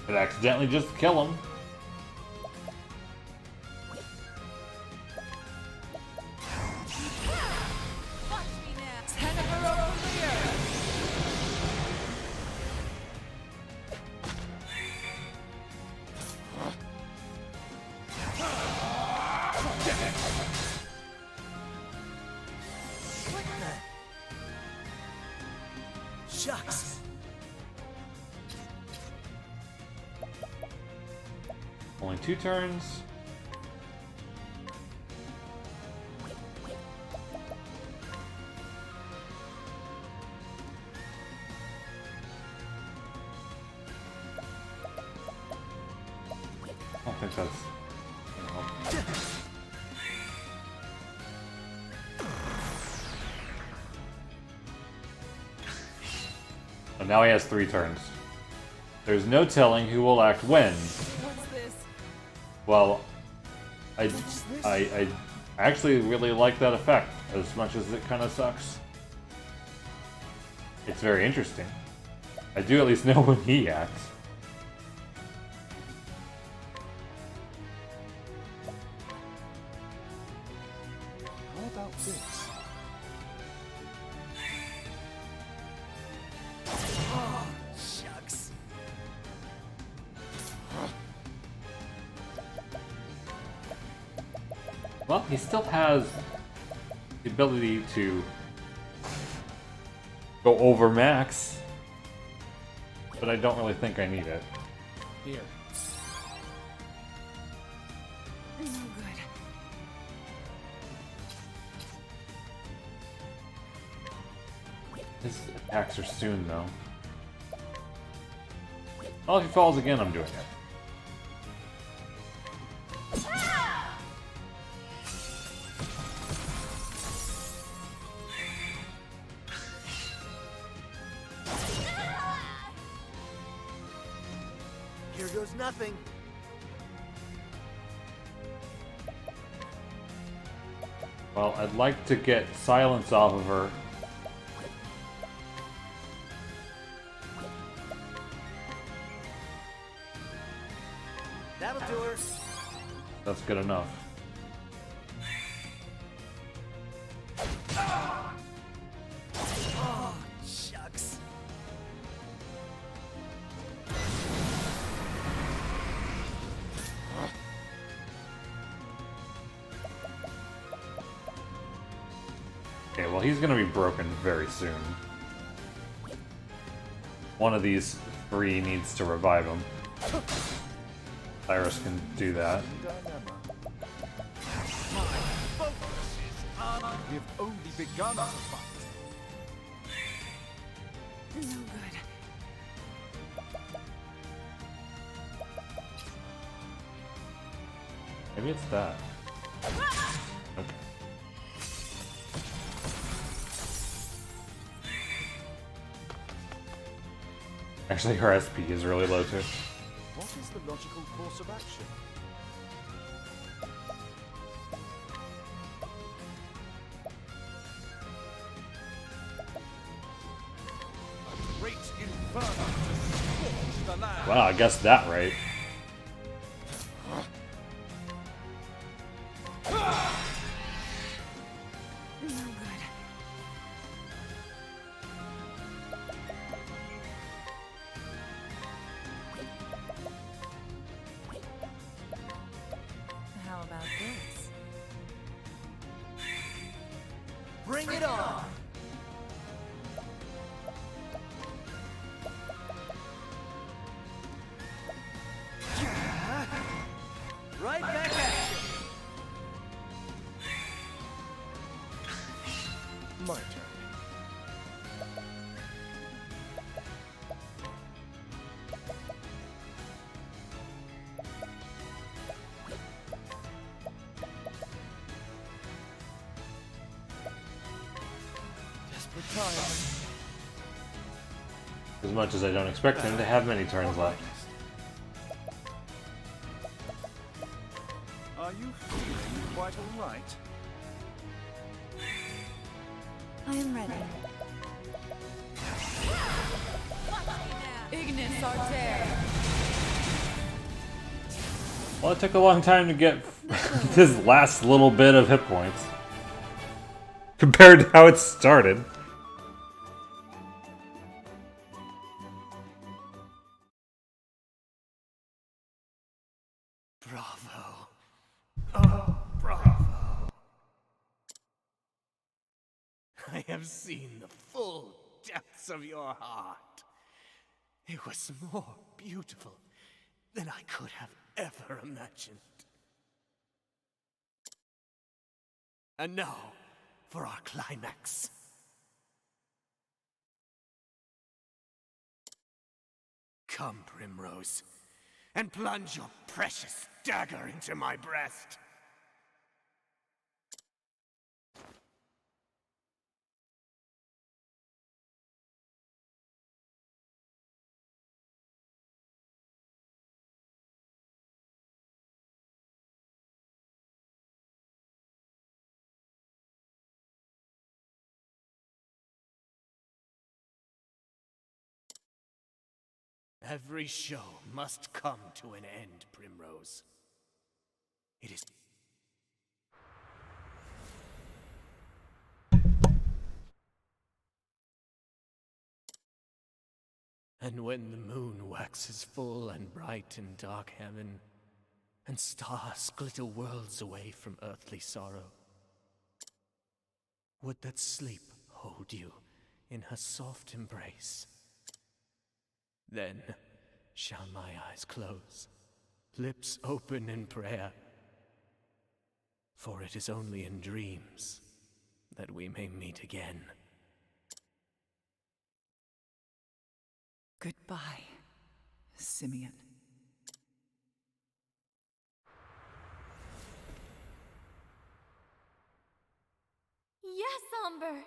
could accidentally just kill him. Shucks. Only 2 turns. I don't think that's... And now he has 3 turns. There's no telling who will act when. What's this? Well, I actually really like that effect, as much as it kind of sucks. It's very interesting. I do at least know when he acts. How about this? Oh, shucks. Well, he still has the ability to go over max, but I don't really think I need it. Here. No good. His attacks are soon, though. Well, if he falls again, I'm doing it. Here goes nothing. Well, I'd like to get silence off of her. That'll do her. That's good enough. Oh, shucks. Okay, well, he's gonna be broken very soon. One of these three needs to revive him. Cyrus can do that. We've only begun to fight. No good. Maybe it's that. Okay. Actually, her SP is really low too. What is the logical course of action? A great inferno to scorch the land. Wow, I guessed that right. No good. How about this? Bring it on. Right back at you. My turn. Desperate times. As much as I don't expect him to have many turns left. Are you feeling quite all right? I am ready. Ignis Arter. Well, it took a long time to get this last little bit of hit points. Compared to how it started. Bravo. Oh, bravo. I have seen the full depths of your heart. It was more beautiful than I could have ever imagined. And now, for our climax. Come, Primrose, and plunge your precious dagger into my breast. Every show must come to an end, Primrose. It is... And when the moon waxes full and bright in dark heaven, and stars glitter worlds away from earthly sorrow, would that sleep hold you in her soft embrace? Then shall my eyes close, lips open in prayer, for it is only in dreams that we may meet again. Goodbye, Simeon. Yes, Umber!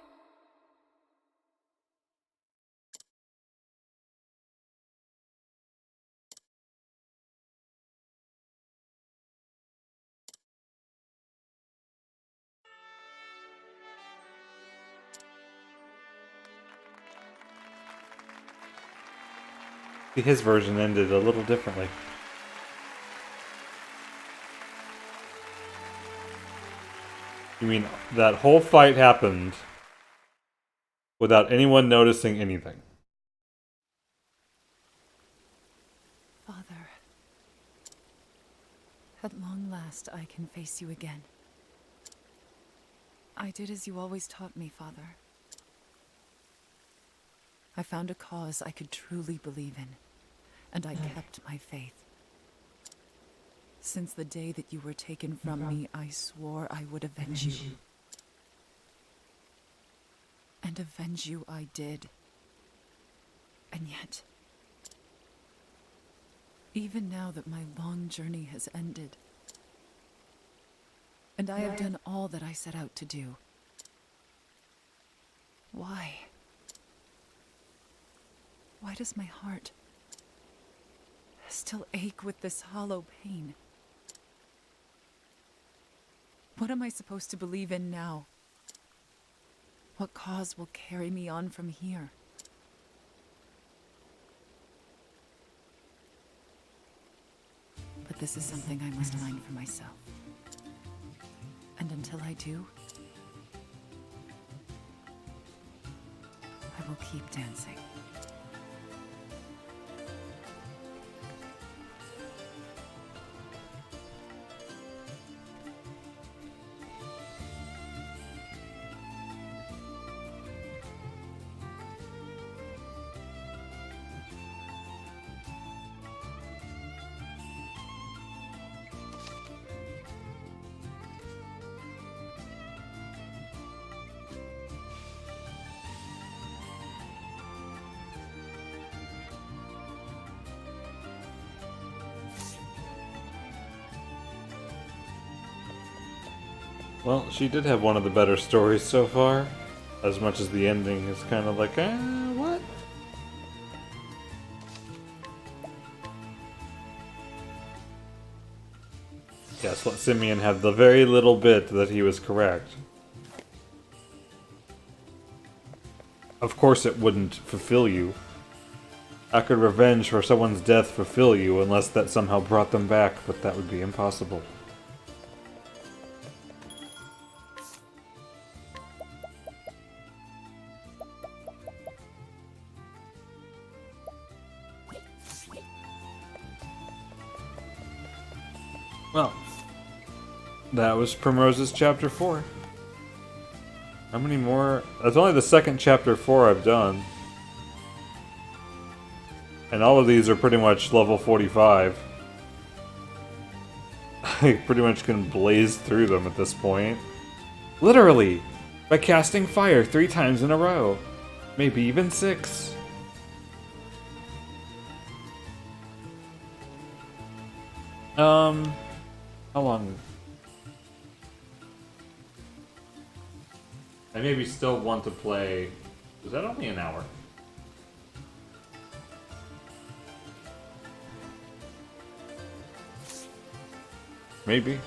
His version ended a little differently. You mean that whole fight happened without anyone noticing anything? Father, at long last I can face you again. I did as you always taught me, Father. I found a cause I could truly believe in, and I kept my faith. Since the day that you were taken from me, I swore I would avenge you. And avenge you I did. And yet, even now that my long journey has ended, and I have done all that I set out to do, why? Why does my heart still ache with this hollow pain? What am I supposed to believe in now? What cause will carry me on from here? But this is something I must find for myself. And until I do, I will keep dancing. Well, she did have one of the better stories so far. As much as the ending is kind of like, what? Yes, let Simeon have the very little bit that he was correct. Of course it wouldn't fulfill you. How could revenge for someone's death fulfill you unless that somehow brought them back, but that would be impossible. Well, that was Primrose's Chapter 4. How many more? That's only the second Chapter 4 I've done. And all of these are pretty much level 45. I pretty much can blaze through them at this point. Literally! By casting fire 3 times in a row. Maybe even 6. How long? I maybe still want to play... Was that only an hour? Maybe.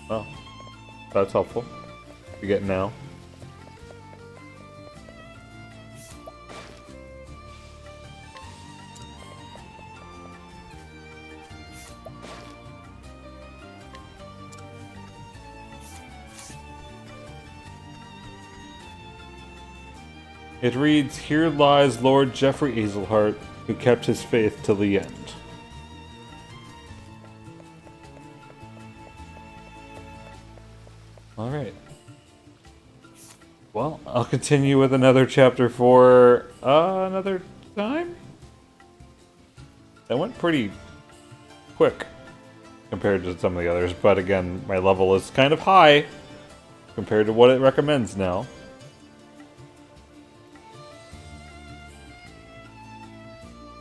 Well, that's helpful to get now. It reads, "Here lies Lord Geoffrey Azelhart, who kept his faith till the end." Alright. Well, I'll continue with another chapter for another time? That went pretty quick compared to some of the others, but again, my level is kind of high compared to what it recommends now.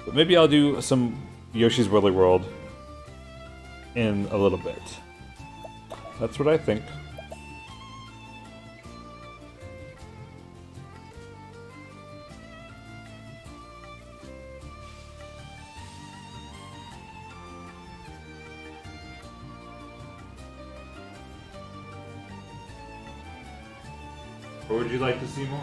But maybe I'll do some Yoshi's Woolly World in a little bit. That's what I think. Or would you like to see more?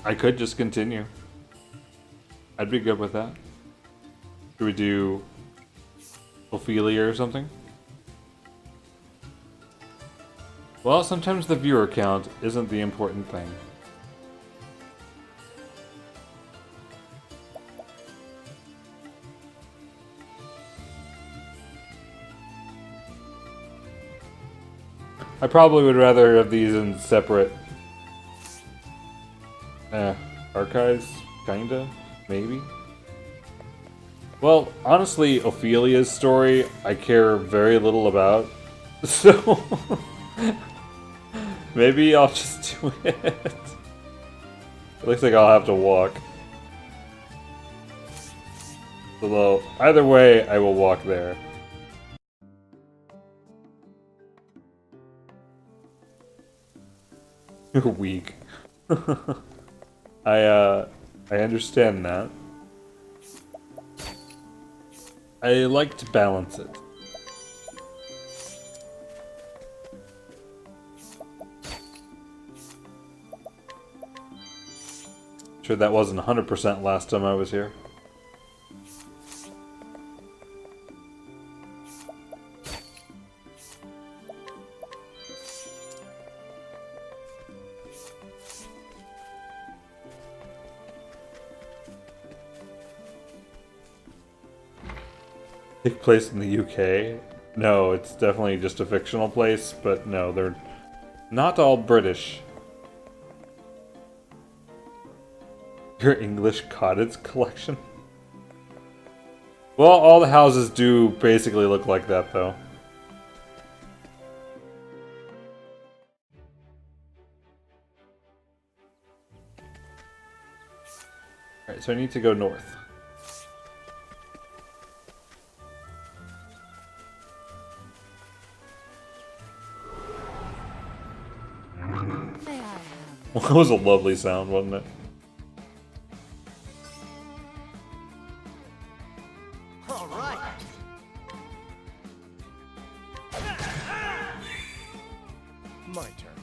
I could just continue. I'd be good with that. Should we do Ophelia or something? Well, sometimes the viewer count isn't the important thing. I probably would rather have these in separate archives, kinda, maybe. Well, honestly, Ophelia's story I care very little about, so maybe I'll just do it. It looks like I'll have to walk. Although, either way, I will walk there. Weak. I understand that. I like to balance it. Sure that wasn't 100% last time I was here. Take place in the UK? No, it's definitely just a fictional place, but no, they're not all British. Your English cottage collection? Well, all the houses do basically look like that, though. Alright, so I need to go north. Well, that was a lovely sound, wasn't it? All right. My turn.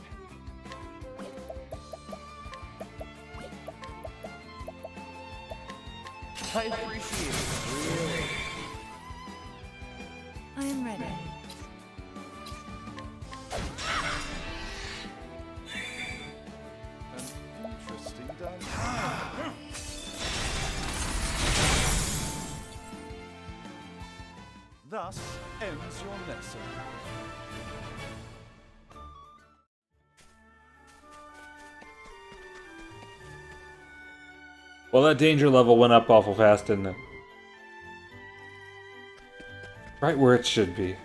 I appreciate it, really. I am ready. Interesting dynamic. Thus ends your lesson. Well, that danger level went up awful fast, didn't it? Right where it should be.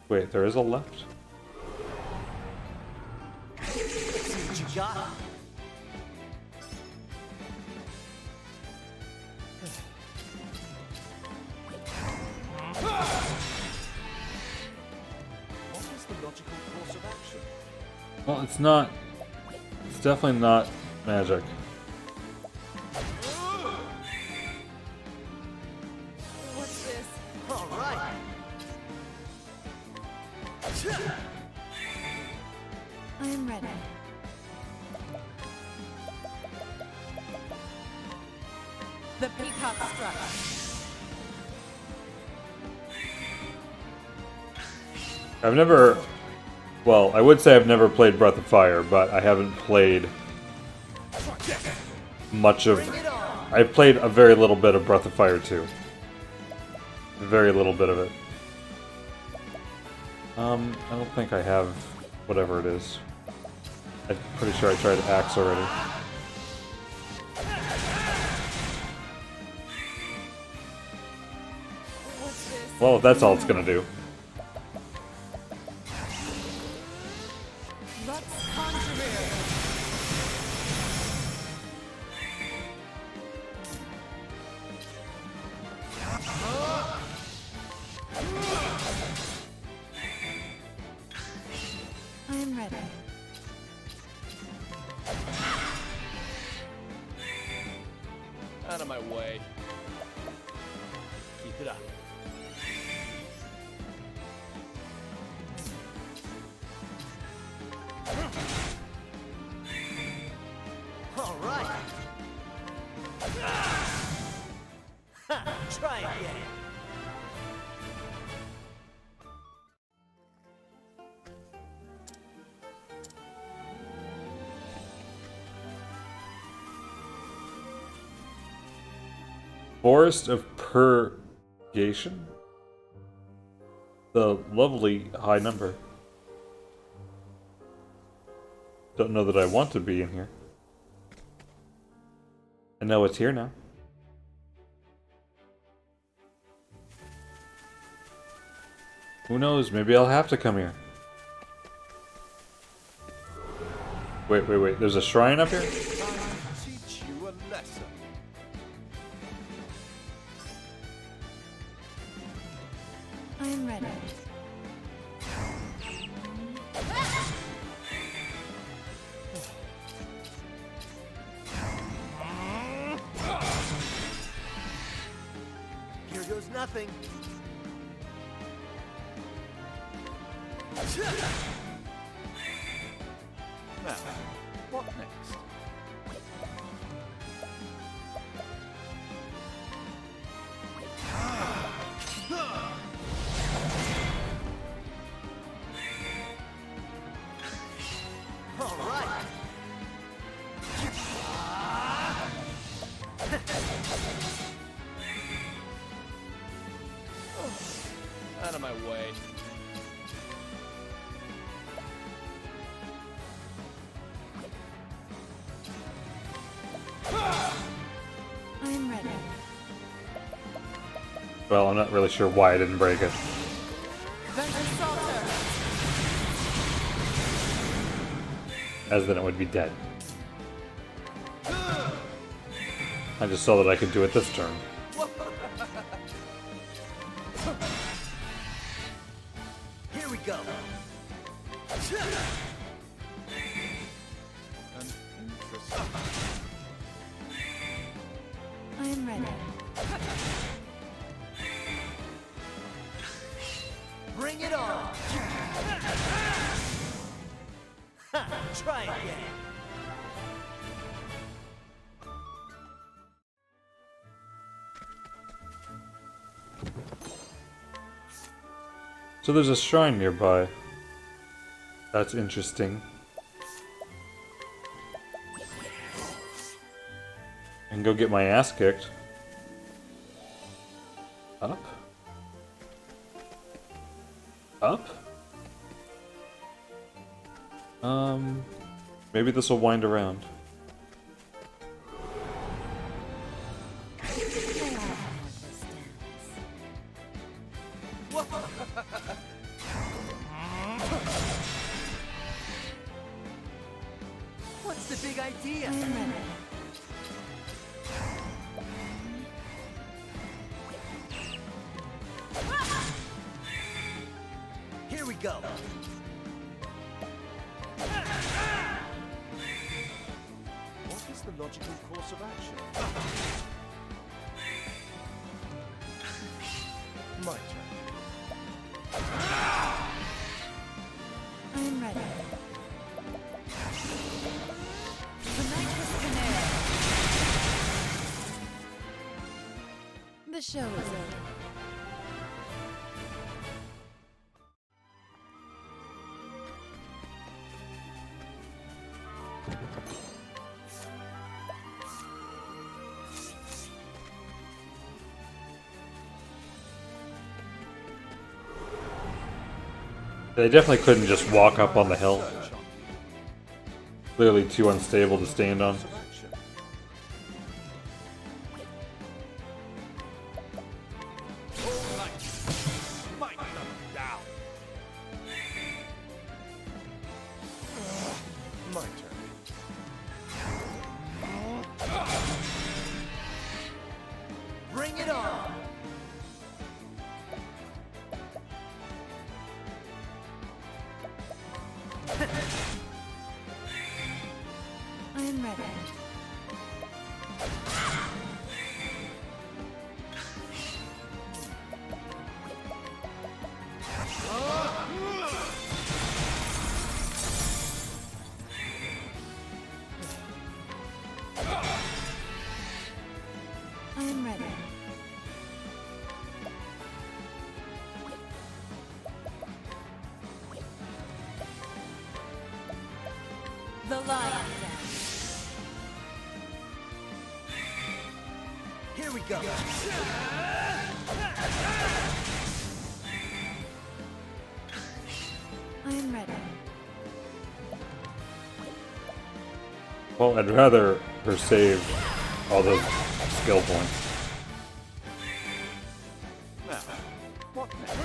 Wait, there is a left? See what you got? What is the logical course of action? Well, it's not... It's definitely not magic. What's this? All right. I am ready. The peacock struck. I've never... Well, I would say I've never played Breath of Fire, but I haven't played much of... I've played a very little bit of Breath of Fire 2. A very little bit of it. I don't think I have whatever it is. I'm pretty sure I tried Axe already. What's this? Well, if that's all it's gonna do. Let's conjure. I am ready. of my way. Keep it up. All right. Ha, try again. Forest of Purgation? The lovely high number. Don't know that I want to be in here. I know it's here now. Who knows? Maybe I'll have to come here. Wait. There's a shrine up here? Teach you a lesson. I am ready. Here goes nothing. Now, what next? All right. Out of my way. I am ready. Well, I'm not really sure why I didn't break it. As then it would be dead. I just saw that I could do it this turn. Here we go. An interesting. I am ready. Bring it on. Ha, try again. So there's a shrine nearby. That's interesting. And go get my ass kicked. Up? Up? Maybe this will wind around. May I have this dance? What's the big idea? I am ready. Here we go. What is the logical course of action? My turn. I am ready. The night was canary. The show is over. They definitely couldn't just walk up on the hill. Clearly too unstable to stand on. Course of action. All right. Smite them down. My turn. Bring it on. I am ready. The lion dance. Here we go. I am ready. Well, I'd rather her save all those skill points. Now, what next?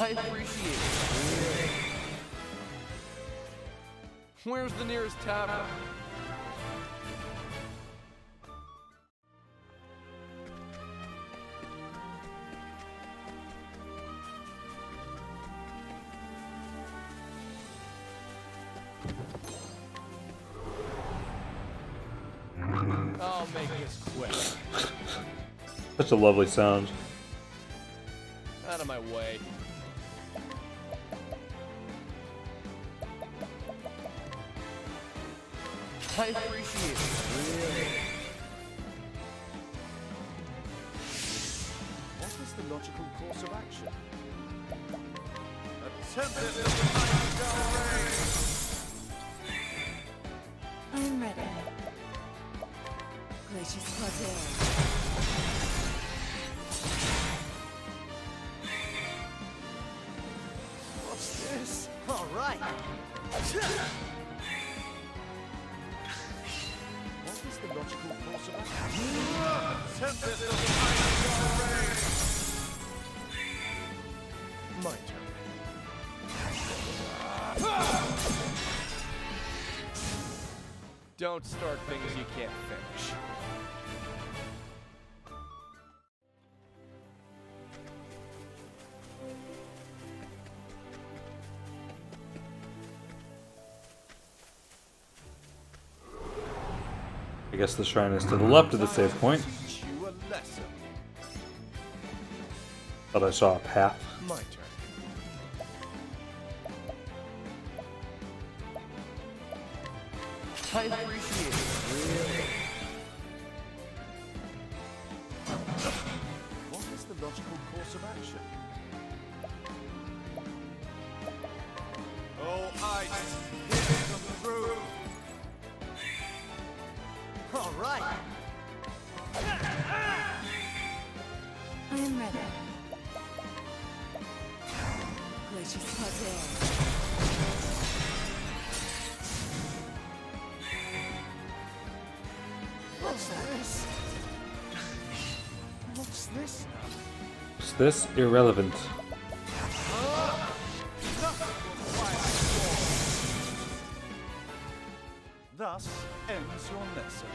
I appreciate it. Where's the nearest tavern? I'll make this quick. Such a lovely sound. Out of my way. I appreciate it. What is the logical course of action? I am ready. Gracious Claudel. What's this? All right. What is the logical course of action? My turn. Don't start things you can't finish. I guess the shrine is to the left of the save point. Teach you a lesson. Thought I saw a path. My turn. I appreciate it. What is the logical course of action? Oh, ice, hit them through. All right. I am ready. Gracious Claudel. What's this? What's this now? Is this irrelevant? Thus ends your lesson.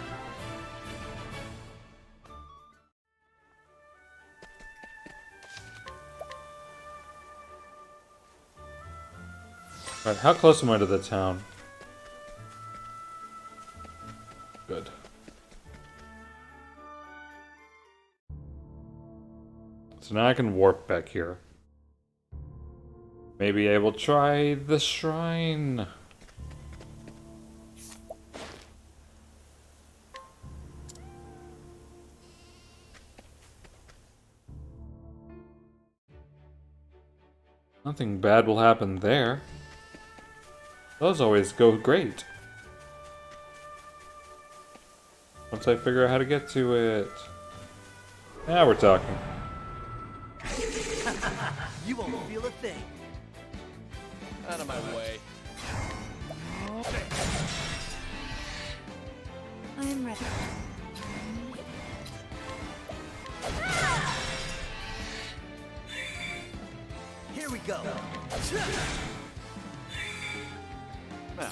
Alright, how close am I to the town? Good. So now I can warp back here. Maybe I will try the shrine. Nothing bad will happen there. Those always go great. Once I figure out how to get to it. Now we're talking. You won't feel a thing. Out of my way. I am ready. Here we go. Now,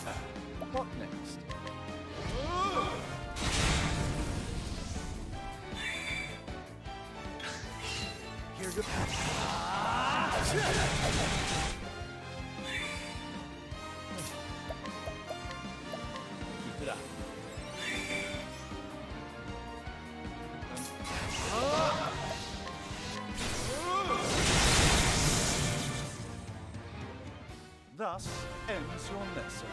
what next? Here goes. Keep it up. Thus ends your lesson.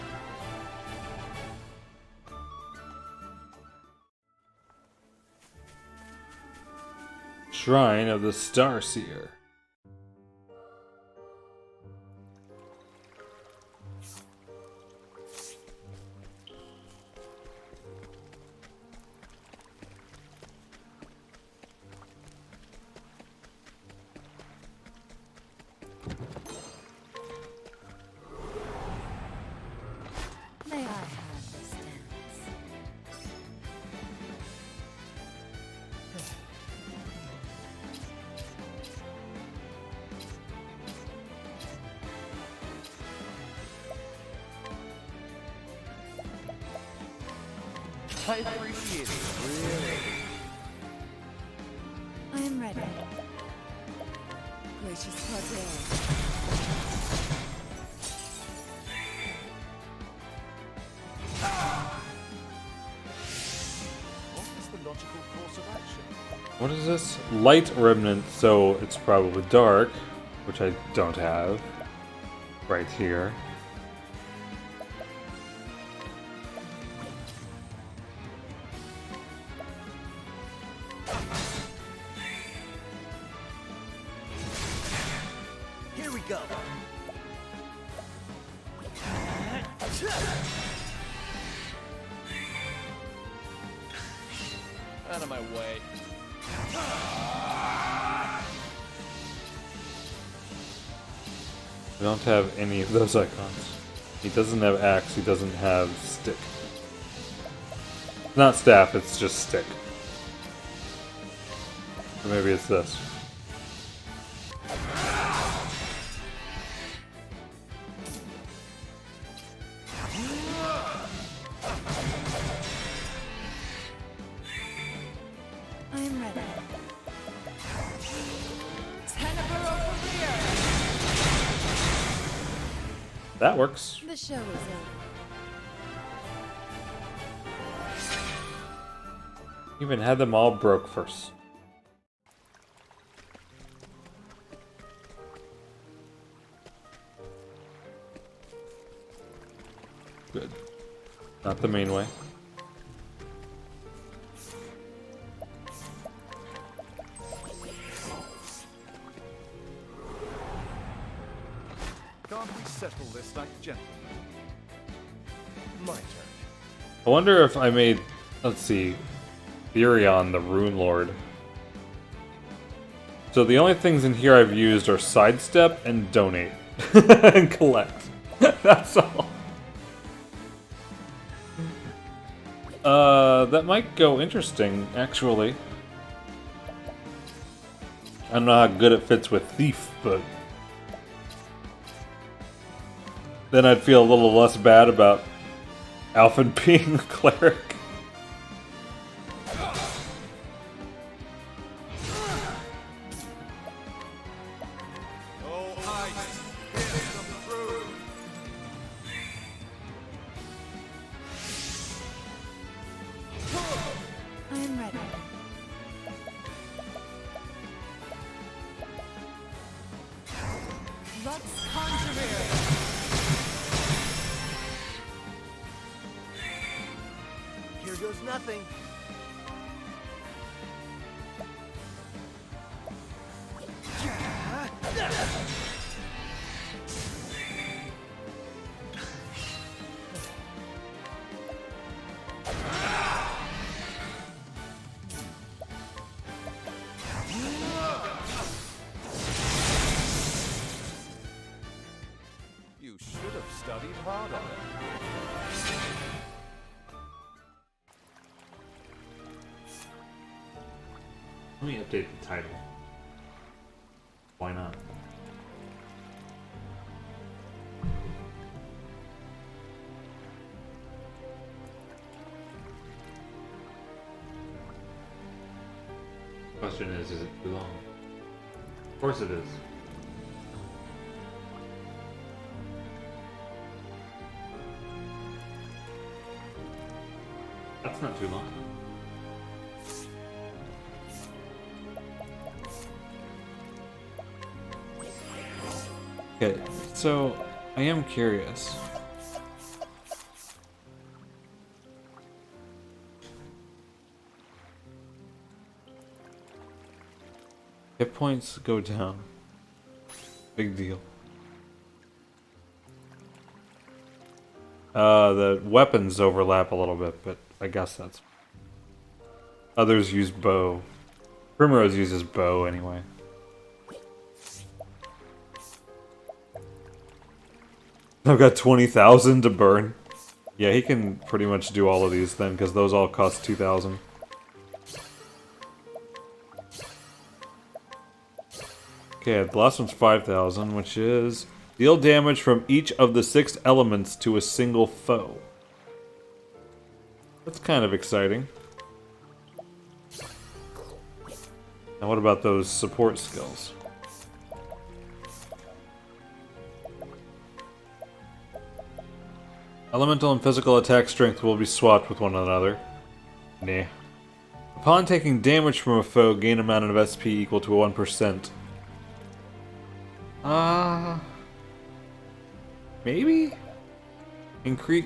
Shrine of the Starseer. I appreciate it, really. I am ready. Gracious Pater. What is the logical course of action? What is this? Light remnant, so it's probably dark, which I don't have. Right here. Here we go. Out of my way. I don't have any of those icons. He doesn't have axe, he doesn't have stick. Not staff, it's just stick. Or maybe it's this. I am ready. That works. The show is over. Even had them all broke first. Good. Not the main way. Can't we settle this like gentlemen? My turn. I wonder if I made, let's see, Therion the Rune Lord. So the only things in here I've used are sidestep and donate. And collect. That's all. That might go interesting, actually. I don't know how good it fits with Thief, but then I'd feel a little less bad about Alphen being a cleric. Oh, ice, pierce them through. I am ready. Lux Conjurer. Here goes nothing. You should have studied harder. Let me update the title. Why not? Question is it too long? Of course it is. That's not too long. Okay, so I am curious. Hit points go down. Big deal. The weapons overlap a little bit, but I guess that's... Others use bow. Primrose uses bow anyway. I've got 20,000 to burn. Yeah, he can pretty much do all of these then, because those all cost 2,000. Okay, the last one's 5,000, which is... Deal damage from each of the 6 elements to a single foe. That's kind of exciting. Now what about those support skills? Elemental and physical attack strength will be swapped with one another. Nah. Upon taking damage from a foe, gain amount of SP equal to 1%. Maybe?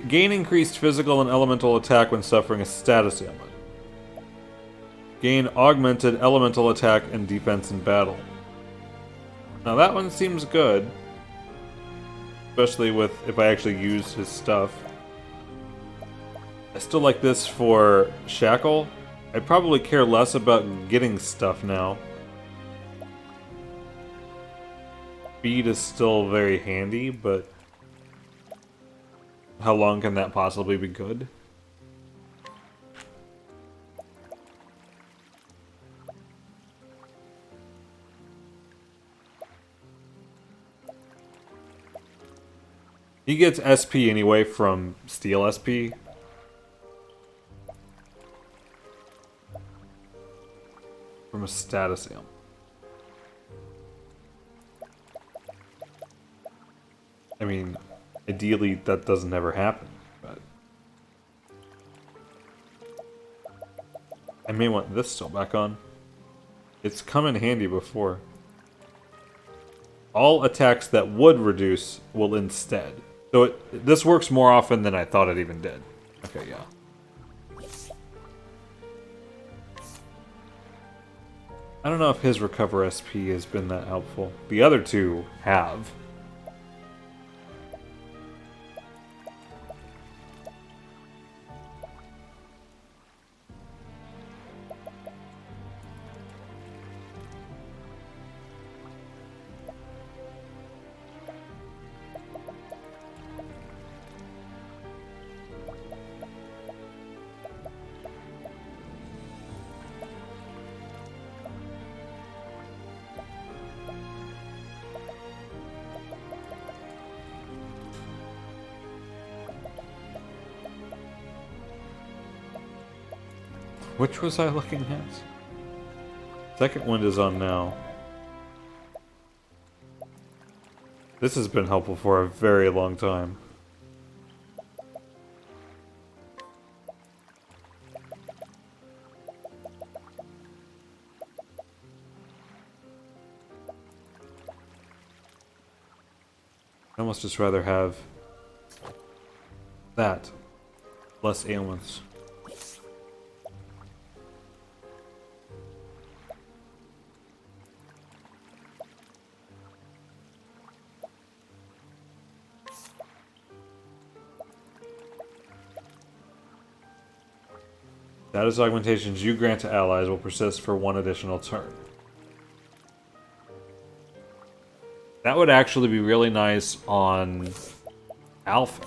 Gain increased physical and elemental attack when suffering a status ailment. Gain augmented elemental attack and defense in battle. Now that one seems good. Especially with if I actually use his stuff. I still like this for Shackle. I probably care less about getting stuff now. Speed is still very handy, but how long can that possibly be good? He gets SP anyway from Steel SP. From a status ailment. I mean, ideally that doesn't ever happen, but I may want this still back on. It's come in handy before. All attacks that would reduce will instead. So this works more often than I thought it even did. Okay, yeah. I don't know if his recover SP has been that helpful. The other two have. Which was I looking at? Second wind is on now. This has been helpful for a very long time. I'd almost just rather have that. Less ailments. Status augmentations you grant to allies will persist for one additional turn. That would actually be really nice on Alpha.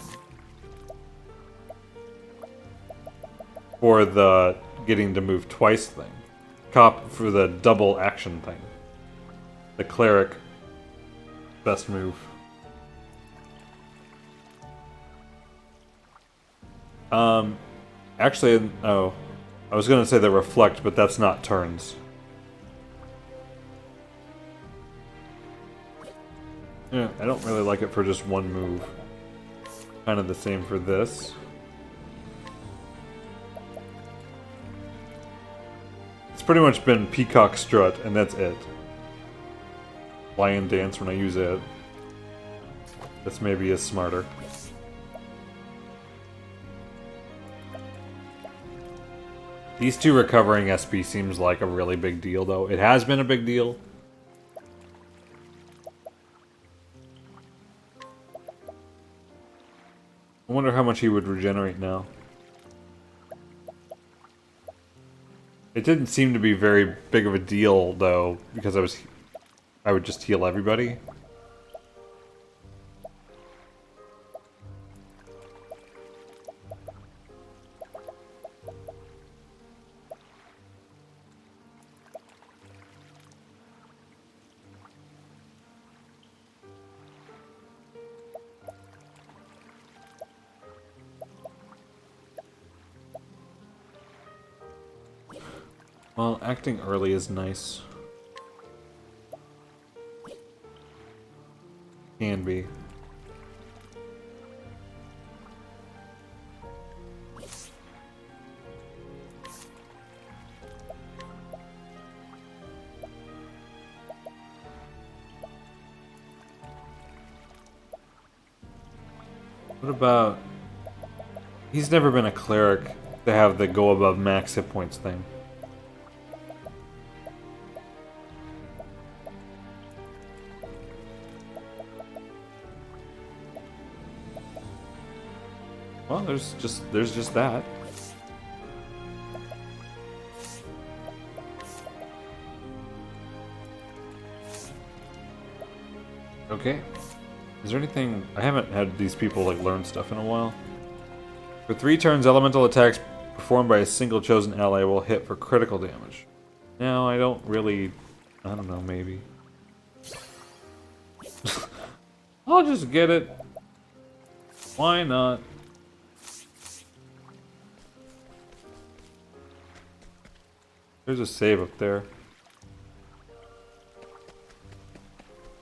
For the getting to move twice thing. For the double action thing. The cleric. Best move. Actually, oh. I was gonna say the reflect, but that's not turns. Yeah, I don't really like it for just one move. Kind of the same for this. It's pretty much been Peacock Strut, and that's it. Lion Dance when I use it. This maybe is smarter. These two recovering SP seems like a really big deal, though. It has been a big deal. I wonder how much he would regenerate now. It didn't seem to be very big of a deal, though, because I would just heal everybody. Well, acting early is nice. Can be. What about... He's never been a cleric to have the go above max hit points thing. Well, there's just that. Okay. Is there anything... I haven't had these people like learn stuff in a while. For 3 turns, elemental attacks performed by a single chosen ally will hit for critical damage. Now, I don't really... I don't know, maybe. I'll just get it. Why not? There's a save up there.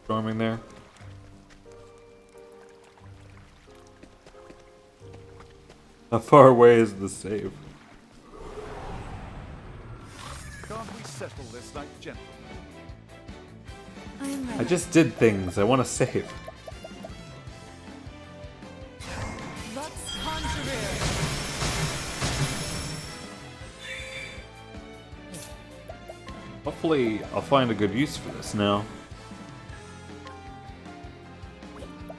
Storming there. How far away is the save? Can't we settle this like gentlemen? I am ready. I just did things. I want to save. Lux Conjurer. Hopefully, I'll find a good use for this now.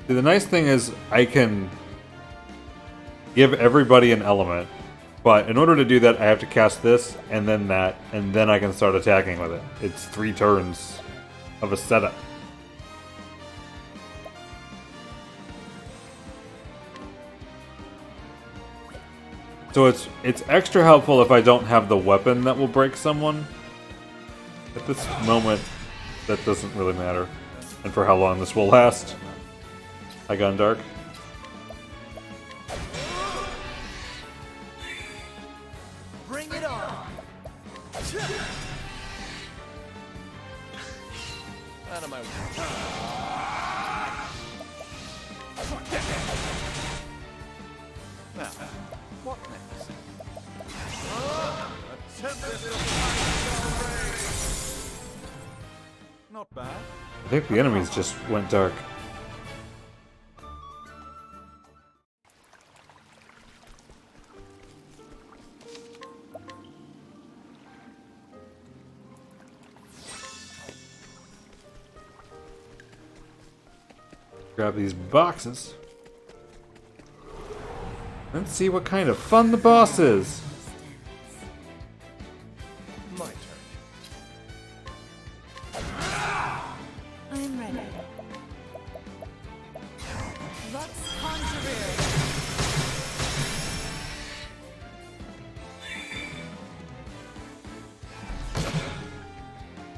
See, the nice thing is I can give everybody an element, but in order to do that, I have to cast this, and then that, and then I can start attacking with it. It's 3 turns of a setup. So it's extra helpful if I don't have the weapon that will break someone. At this moment, that doesn't really matter. And for how long this will last. Hi, Gundark. Bring it on! Out of my way. Now, what next? Attempt this. Not bad. I think the enemies just went dark. Grab these boxes. Let's see what kind of fun the boss is. My turn. I am ready. Lux Conjurer.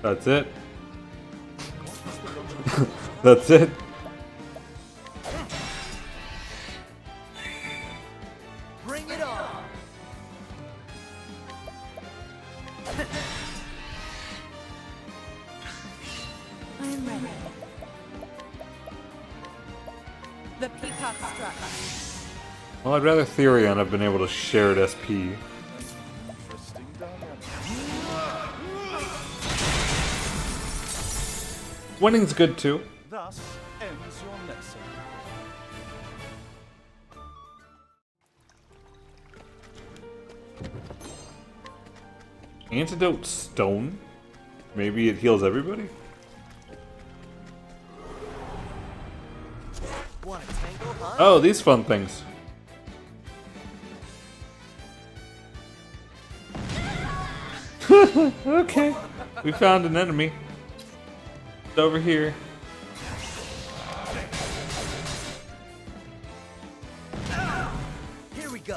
That's it. That's it. Bring it on! I am ready. The Peacock Strut. Well, I'd rather Therion have been able to share at SP. Interesting dynamic. Winning's good too. Thus ends your lesson. Antidote stone? Maybe it heals everybody? Want a tangle, huh? Oh, these fun things. Okay. We found an enemy. It's over here. Here we go.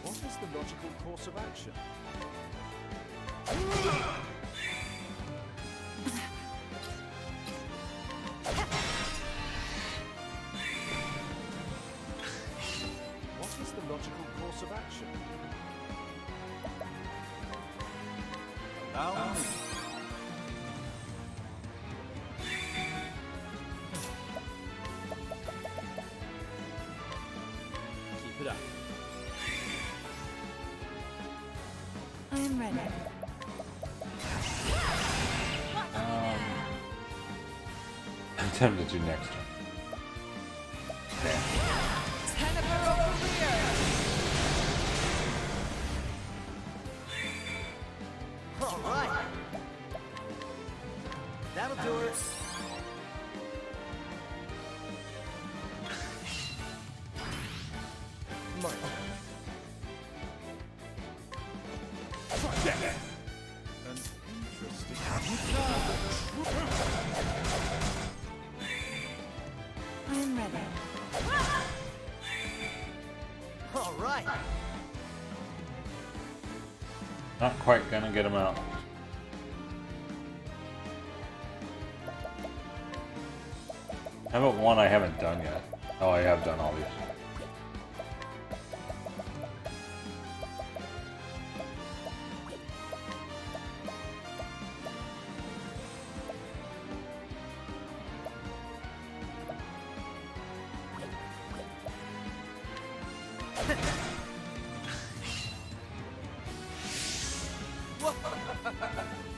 What is the logical course of action? course of action. Allow me. Keep it up. I am ready. I'm tempted to next turn. All right. That'll do it. My turn. An interesting. I am ready. All right. Not quite gonna get him out. How about one I haven't done yet? Oh, I have done all these.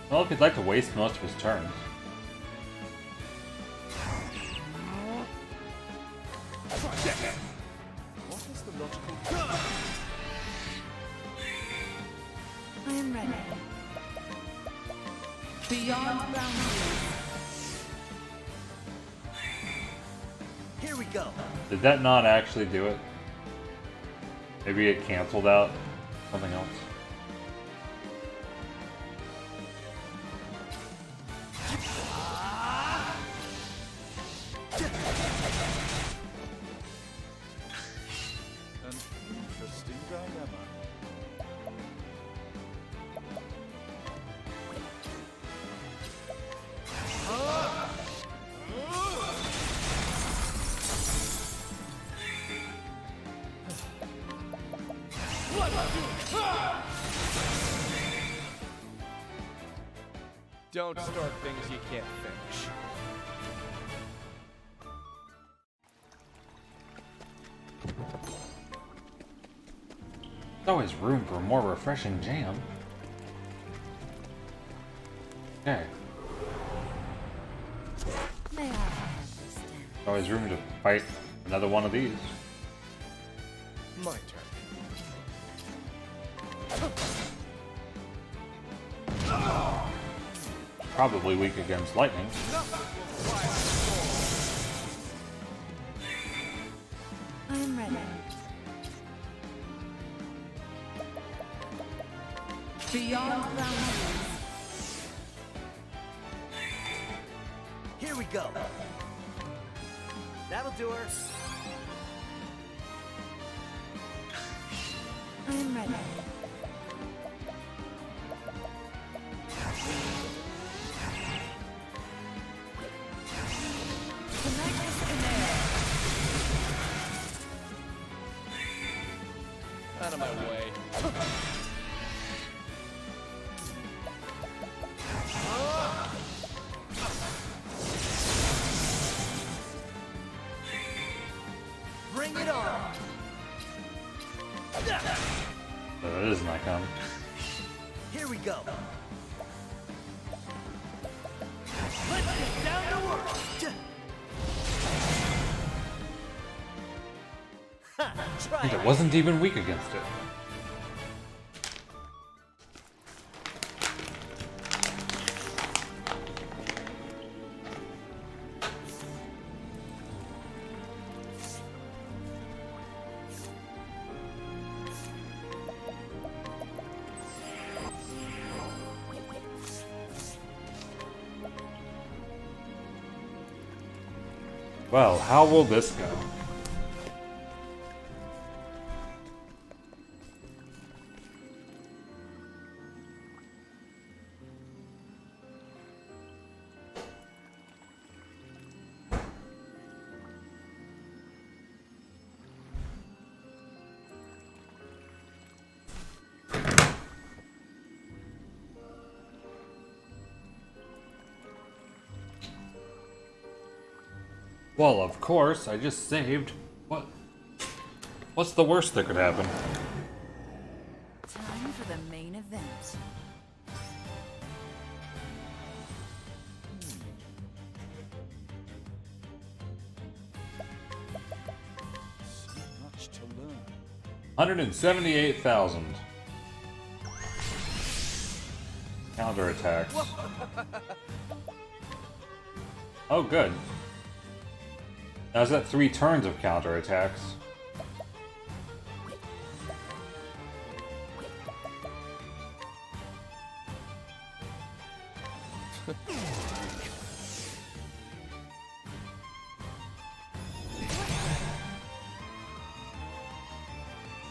Well, if he'd like to waste most of his turns. What is the logical? I am ready. Beyond boundaries. Here we go. Did that not actually do it? Maybe it canceled out something else. An interesting dilemma. Don't start things you can't finish. There's always room for a more refreshing jam. Okay. May I understand? There's always room to fight another one of these. My turn. Probably weak against lightning. I am ready. Beyond boundaries. Here we go. That'll do her. I am ready. Out of my way. Bring it on. So that is not coming. Here we go. Let's get down to work. Try And it. it wasn't even weak against it. Well, how will this go? Well, of course, I just saved. What's the worst that could happen? Time for the main event. So much to learn. 178,000. Counterattacks. Oh, good. Now is that 3 turns of counterattacks?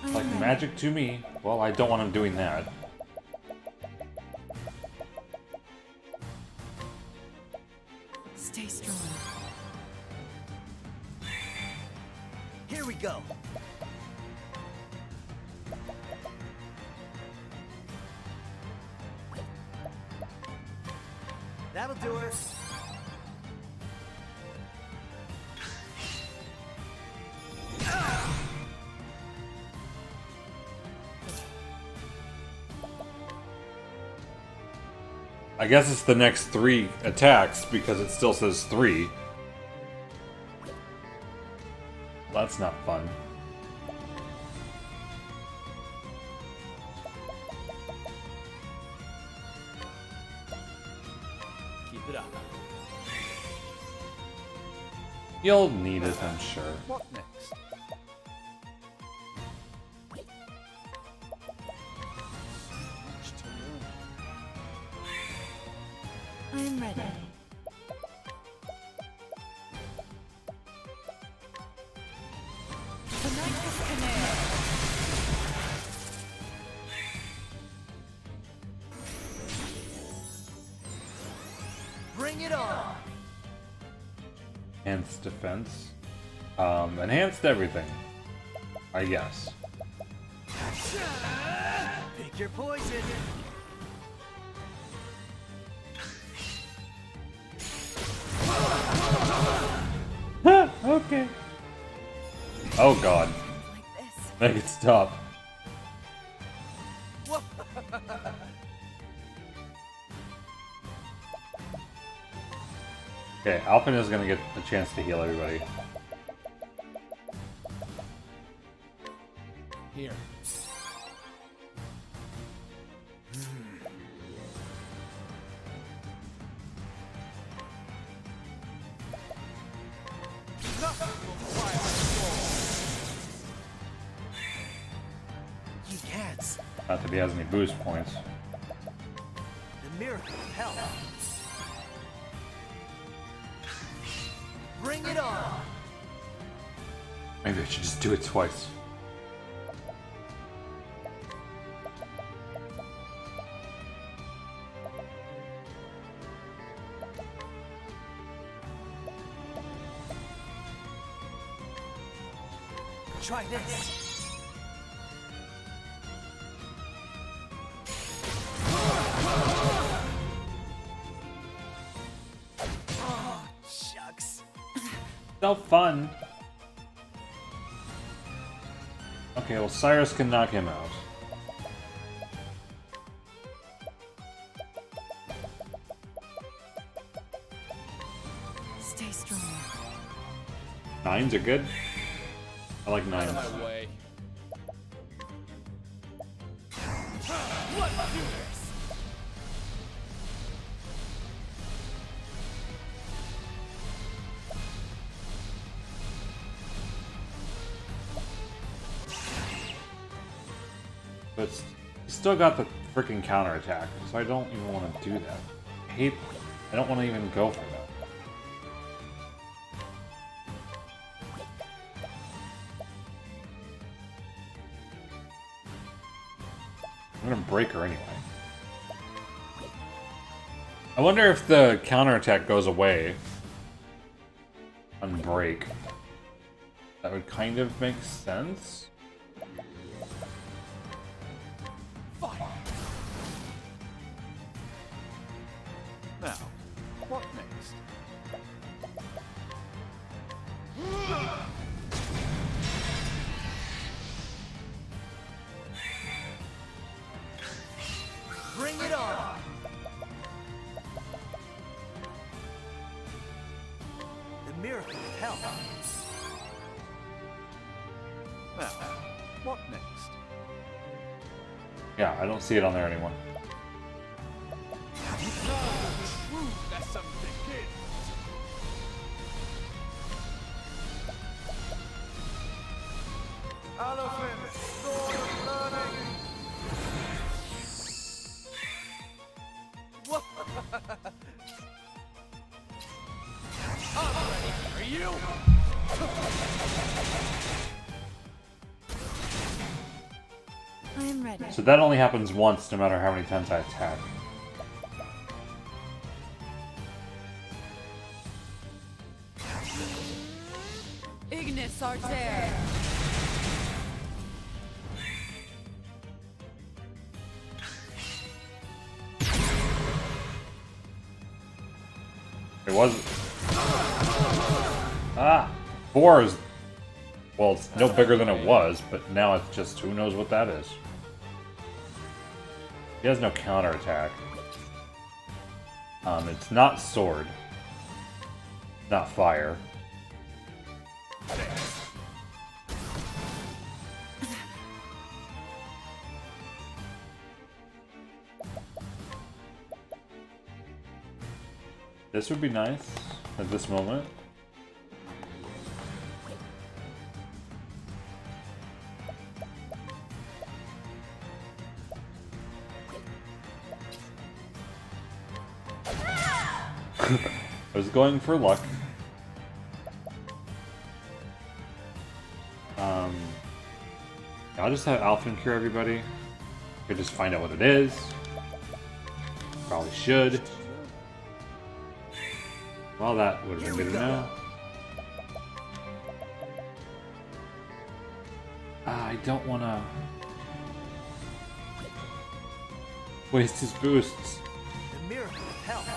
Like magic to me. Well, I don't want him doing that. Stay strong. Here we go. That'll do it. I guess it's the next 3 attacks because it still says 3. That's not fun. Keep it up. You'll need it, I'm sure. What next? So much to learn. I'm ready. Bring it on. Enhanced defense. Enhanced everything. I guess. Pick your poison. Okay. Oh god. Like this. Make it stop. Okay, Alpin is gonna get a chance to heal everybody. Here. You cats. Not that he has any boost points. The miracle of health. Bring it on. Maybe I should just do it twice. Try this. Oh, shucks. So fun. Okay, well Cyrus can knock him out. Stay strong. 9s are good. I like 9s. Out of my way. But he's still got the freaking counterattack, so I don't even want to do that. I don't want to even go for that. I'm gonna break her anyway. I wonder if the counterattack goes away on break. That would kind of make sense. Now, what next? Now, what next? Yeah, I don't see it on there anymore. Now the true lesson begins. Alofin, Lord of Learning. What? I'm ready for you. I am ready. So that only happens once, no matter how many times I attack. Ignis Arter! It was. Ah! 4 is. Well, it's no bigger than it was, but now it's just who knows what that is. He has no counterattack. It's not sword. Not fire. This would be nice at this moment. I was going for luck. I'll just have Alphen cure everybody. Could just find out what it is. Probably should. Well, that would have been good to know. I don't want to waste his boosts. The miracle of health.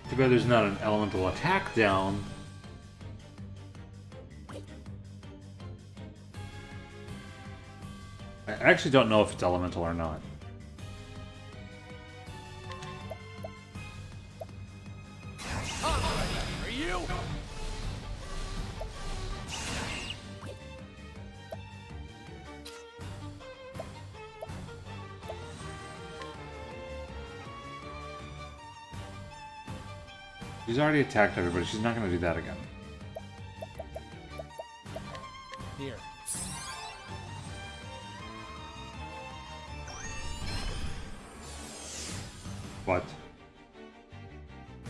Too bad there's not an elemental attack down. I actually don't know if it's elemental or not. Are you? She's already attacked everybody. She's not going to do that again. Here. What?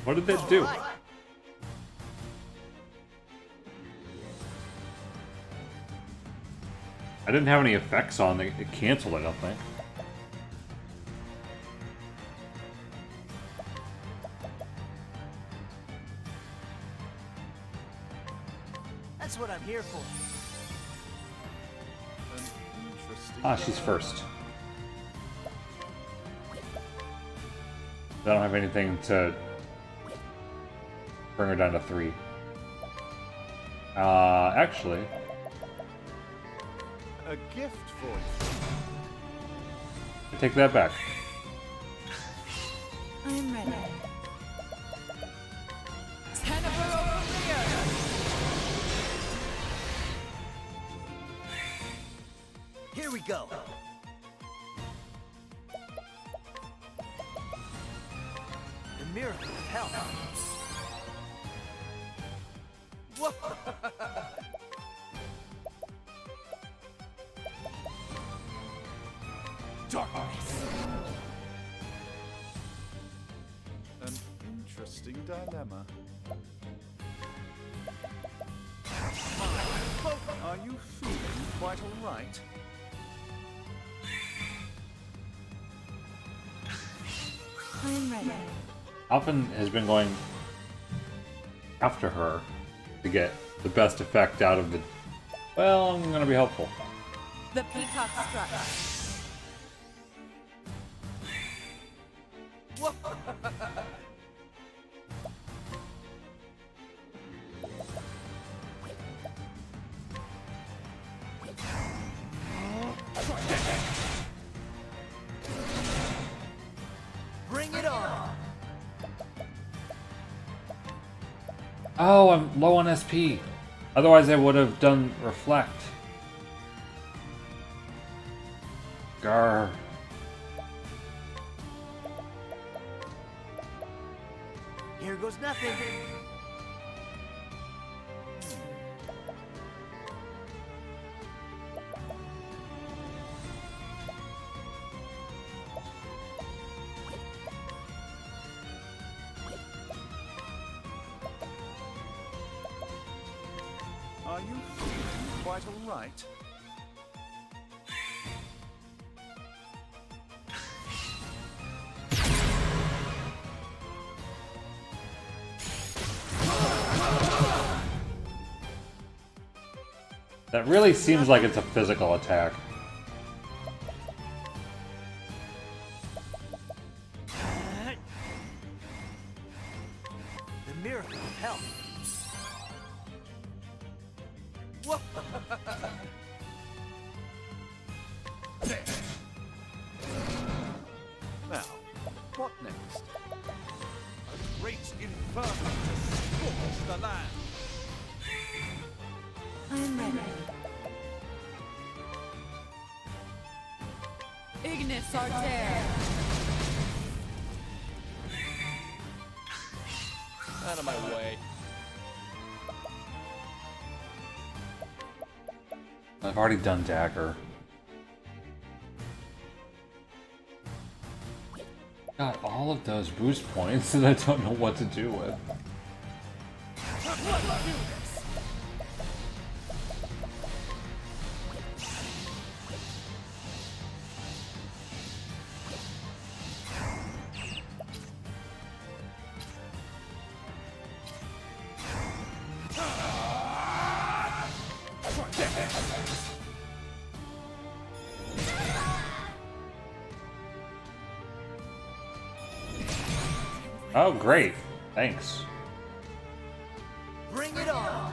What did that do? I didn't have any effects on it. It canceled, I don't think. That's what I'm here for. An interesting Ah, she's first. I don't have anything to bring her down to 3. Actually, A gift for you. I take that back. I am ready. Tenebrae over Here we go. The miracle of health. What? Darkness. An interesting dilemma. Are you feeling quite all right? I am ready. Alphen has been going after her to get the best effect out of the... Well, I'm going to be helpful. The peacock struck. Bring it on! Oh, I'm low on SP. Otherwise, I would have done reflect. Grr. Here goes nothing. Are you feeling quite all right? That really seems like it's a physical attack. The miracle of health. Whoa. Now, what next? A great inferno to scorch the land. I'm ready. Ignis Arter! Out of my way. I've already done dagger. Got all of those boost points that I don't know what to do with. Oh, great. Thanks. Bring it on!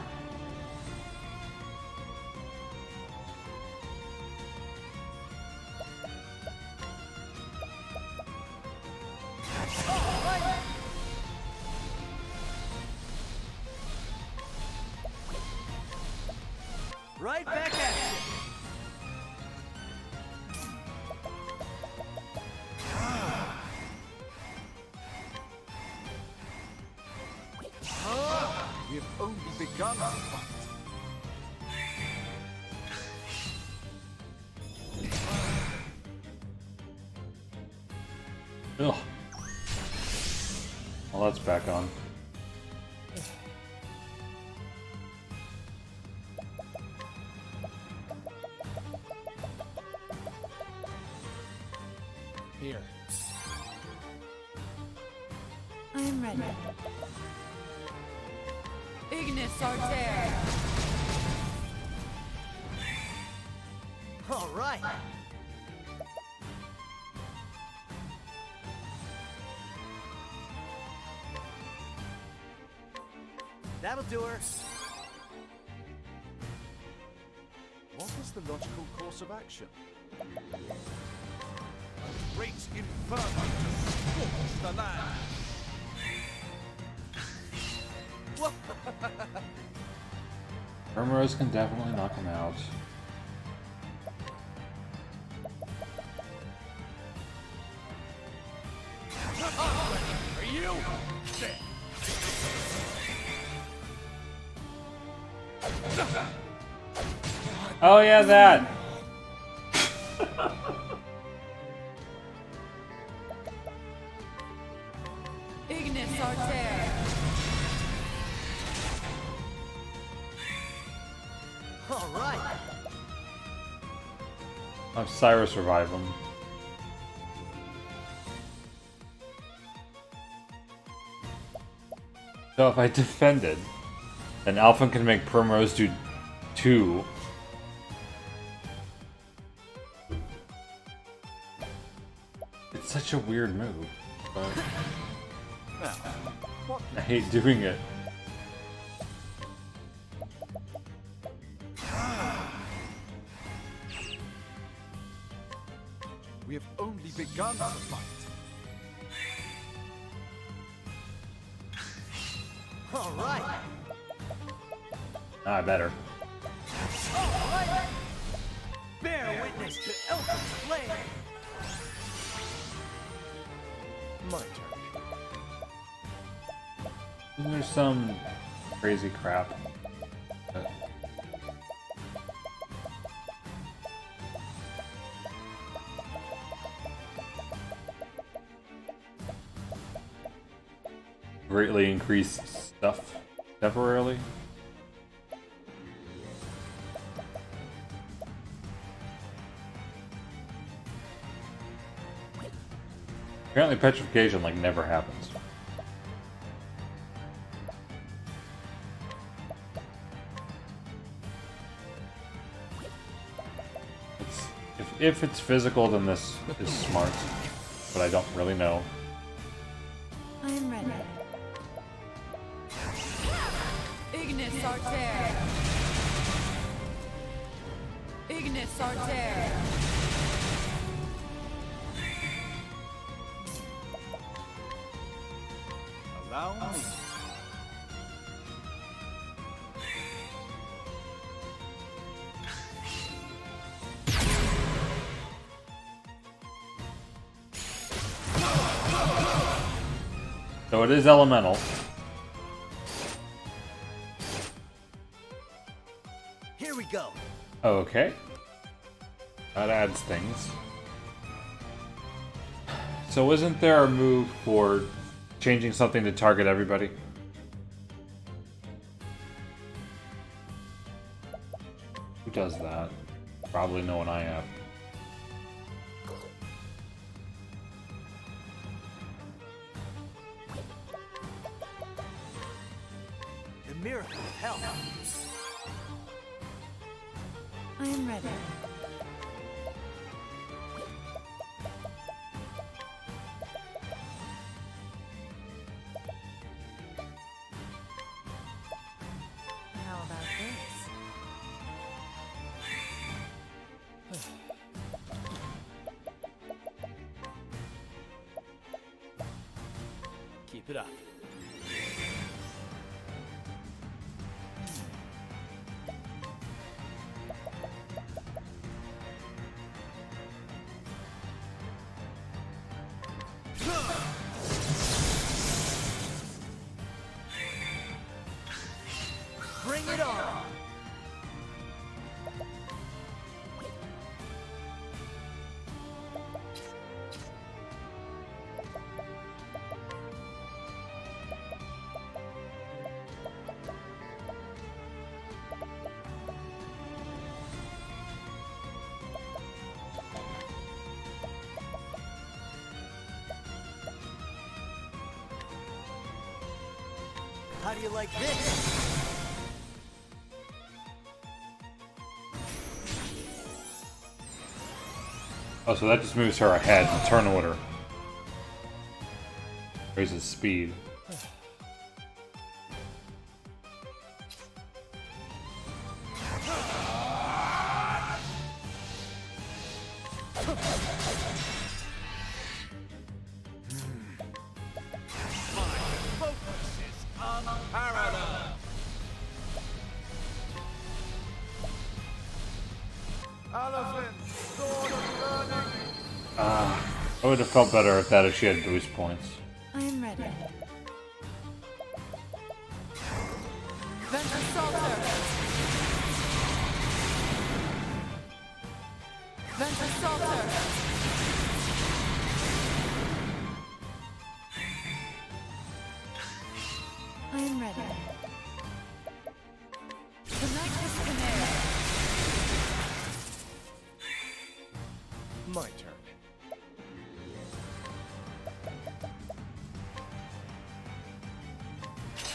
Right back at you! We've only begun our fight. Ugh. Well, that's back on. Here. I'm ready. Ignis Arter! All right! That'll do her. What is the logical course of action? A great inferno to scorch the land. Primrose can definitely knock him out. Are you? There. Oh yeah, that! Ignis Arter! All right! Have Cyrus revive him. So if I defended, then Alpha can make Primrose do 2. It's such a weird move. but Now, what I hate doing it. we have only begun to fight. All right. I better. Bear witness to Elf's flame. My turn. There's some crazy crap. Greatly increased stuff temporarily. Apparently petrification like never happens. If it's physical, then this is smart, but I don't really know. I am ready. Ignis Arter! Ignis Arter! Allow me. So it is elemental. Here we go. Okay. That adds things. So isn't there a move for changing something to target everybody? Who does that? Probably no one I have. The miracle of health. I am ready. How about this? Keep it up. Bring it on! How do you like this? Oh, so that just moves her ahead in turn order. Raises speed. I would have felt better if that if she had boost points. I am ready. Ventus Salter! Ventus Salter! I am ready. Tonight's Canary! My turn.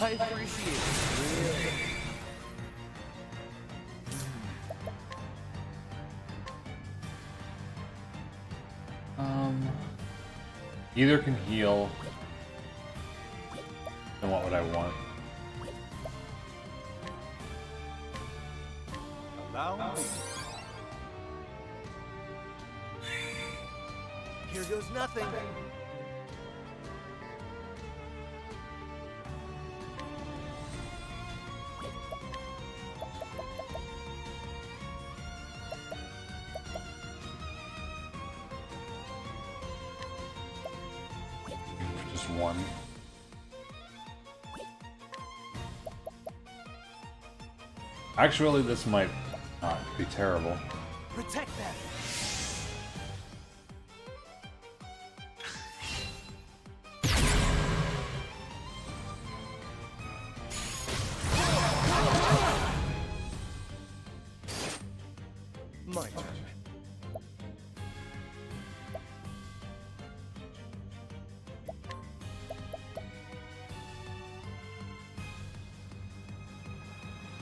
I appreciate it. Either can heal. And what would I want? Allow me. Here goes nothing. Just one. Actually, this might not be terrible. Protect them. My turn.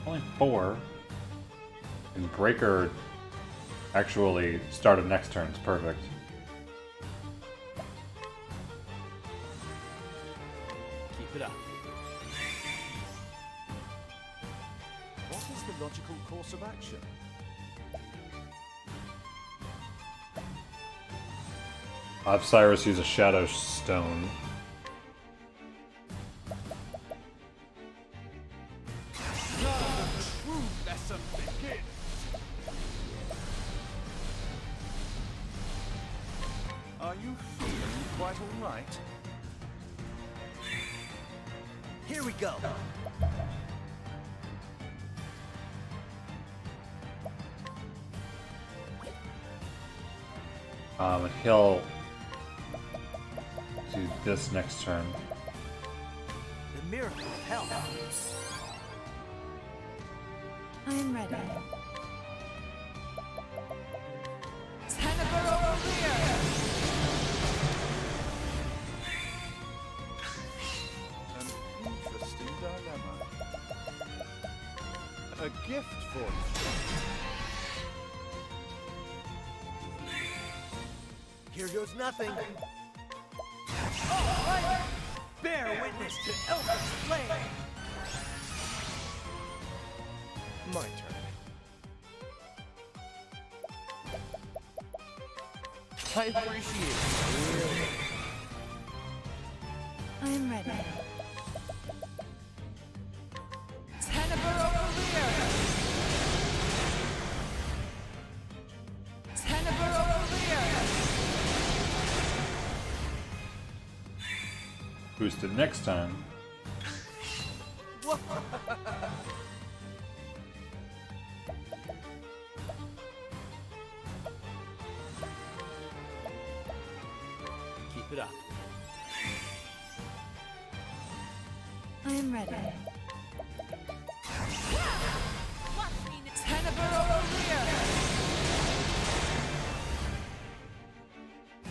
Only 4. And Breaker actually started next turn. It's perfect. Keep it up. What is the logical course of action? I'll have Cyrus use a Shadow Stone. True lesson begins. Are you feeling quite all right? Here we go. And he'll do this next turn. The miracle of health. I am ready. Teneber over here! An interesting dilemma. A gift for you. Here goes nothing. All right. Bear witness to Elvis Flame. My turn. I appreciate it. Really. I am ready. Teneber over here! Teneber over here! Boost it next time. Keep it up. I am ready. Teneber over here!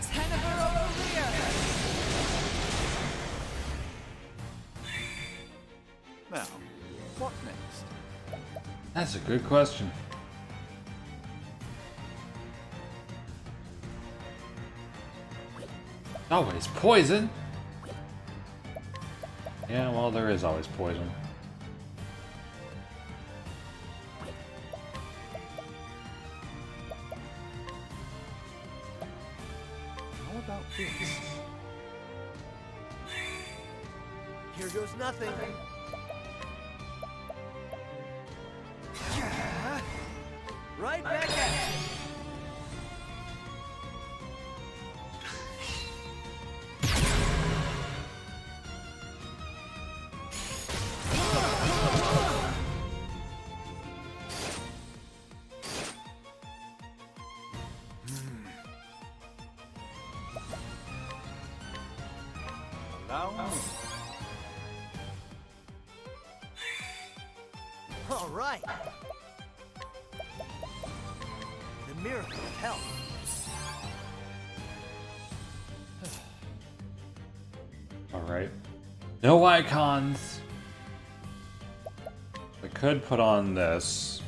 Teneber over here! Now, what next? That's a good question. Always poison? Yeah, well, there is always poison. How about this? Here goes nothing. Right back at you. Allow me. All right. The miracle of health. Alright. No icons! I could put on this.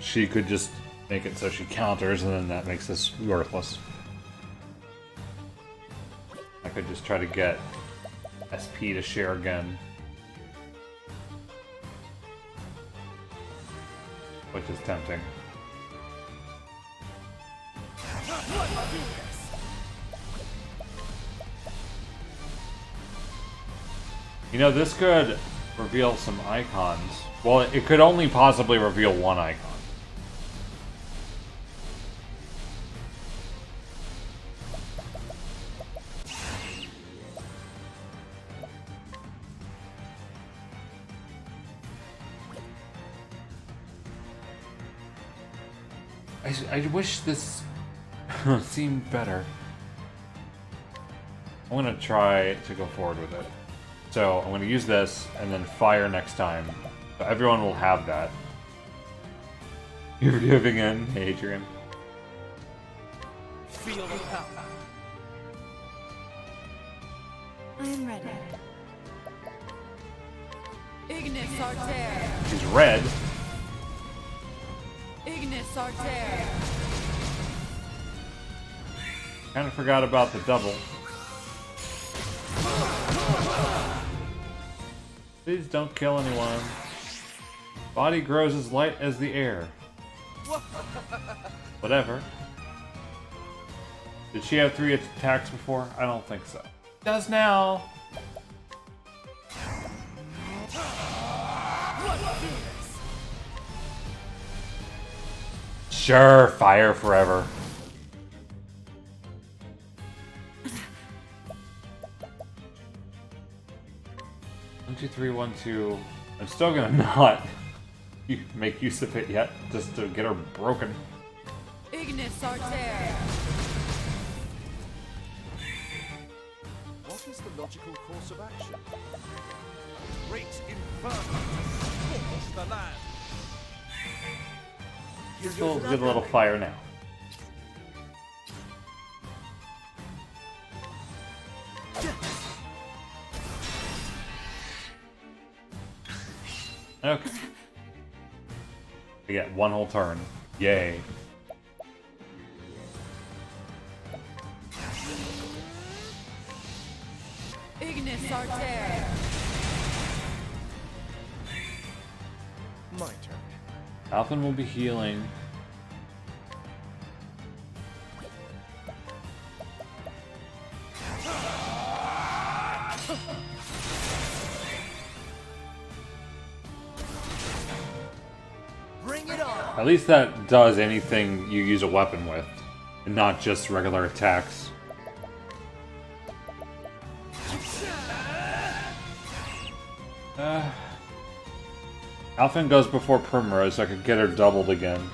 She could just make it so she counters, and then that makes this worthless. I could just try to get SP to share again. Which is tempting. You know, this could reveal some icons. Well, it could only possibly reveal one icon. I wish this seemed better. I'm gonna try to go forward with it. So I'm gonna use this and then fire next time. So everyone will have that. You're giving in, hey, Adrian. Feel the power. I am ready. Ignis Arter! She's red. Ignis Arter! Kind of forgot about the double. Please don't kill anyone. Body grows as light as the air. Whatever. Did she have 3 attacks before? I don't think so. Does now. Sure, fire forever. 1, 2, 3, 1, 2. I'm still gonna not make use of it yet, just to get her broken. Ignis Arter! What is the logical course of action? Great inferno to scorch the land. Still a good little fire now. Okay. We get 1 whole turn. Yay. Ignis Arter! My turn. Alphen will be healing. Bring it on! At least that does anything you use a weapon with, and not just regular attacks. Alphen goes before Primrose so I could get her doubled again.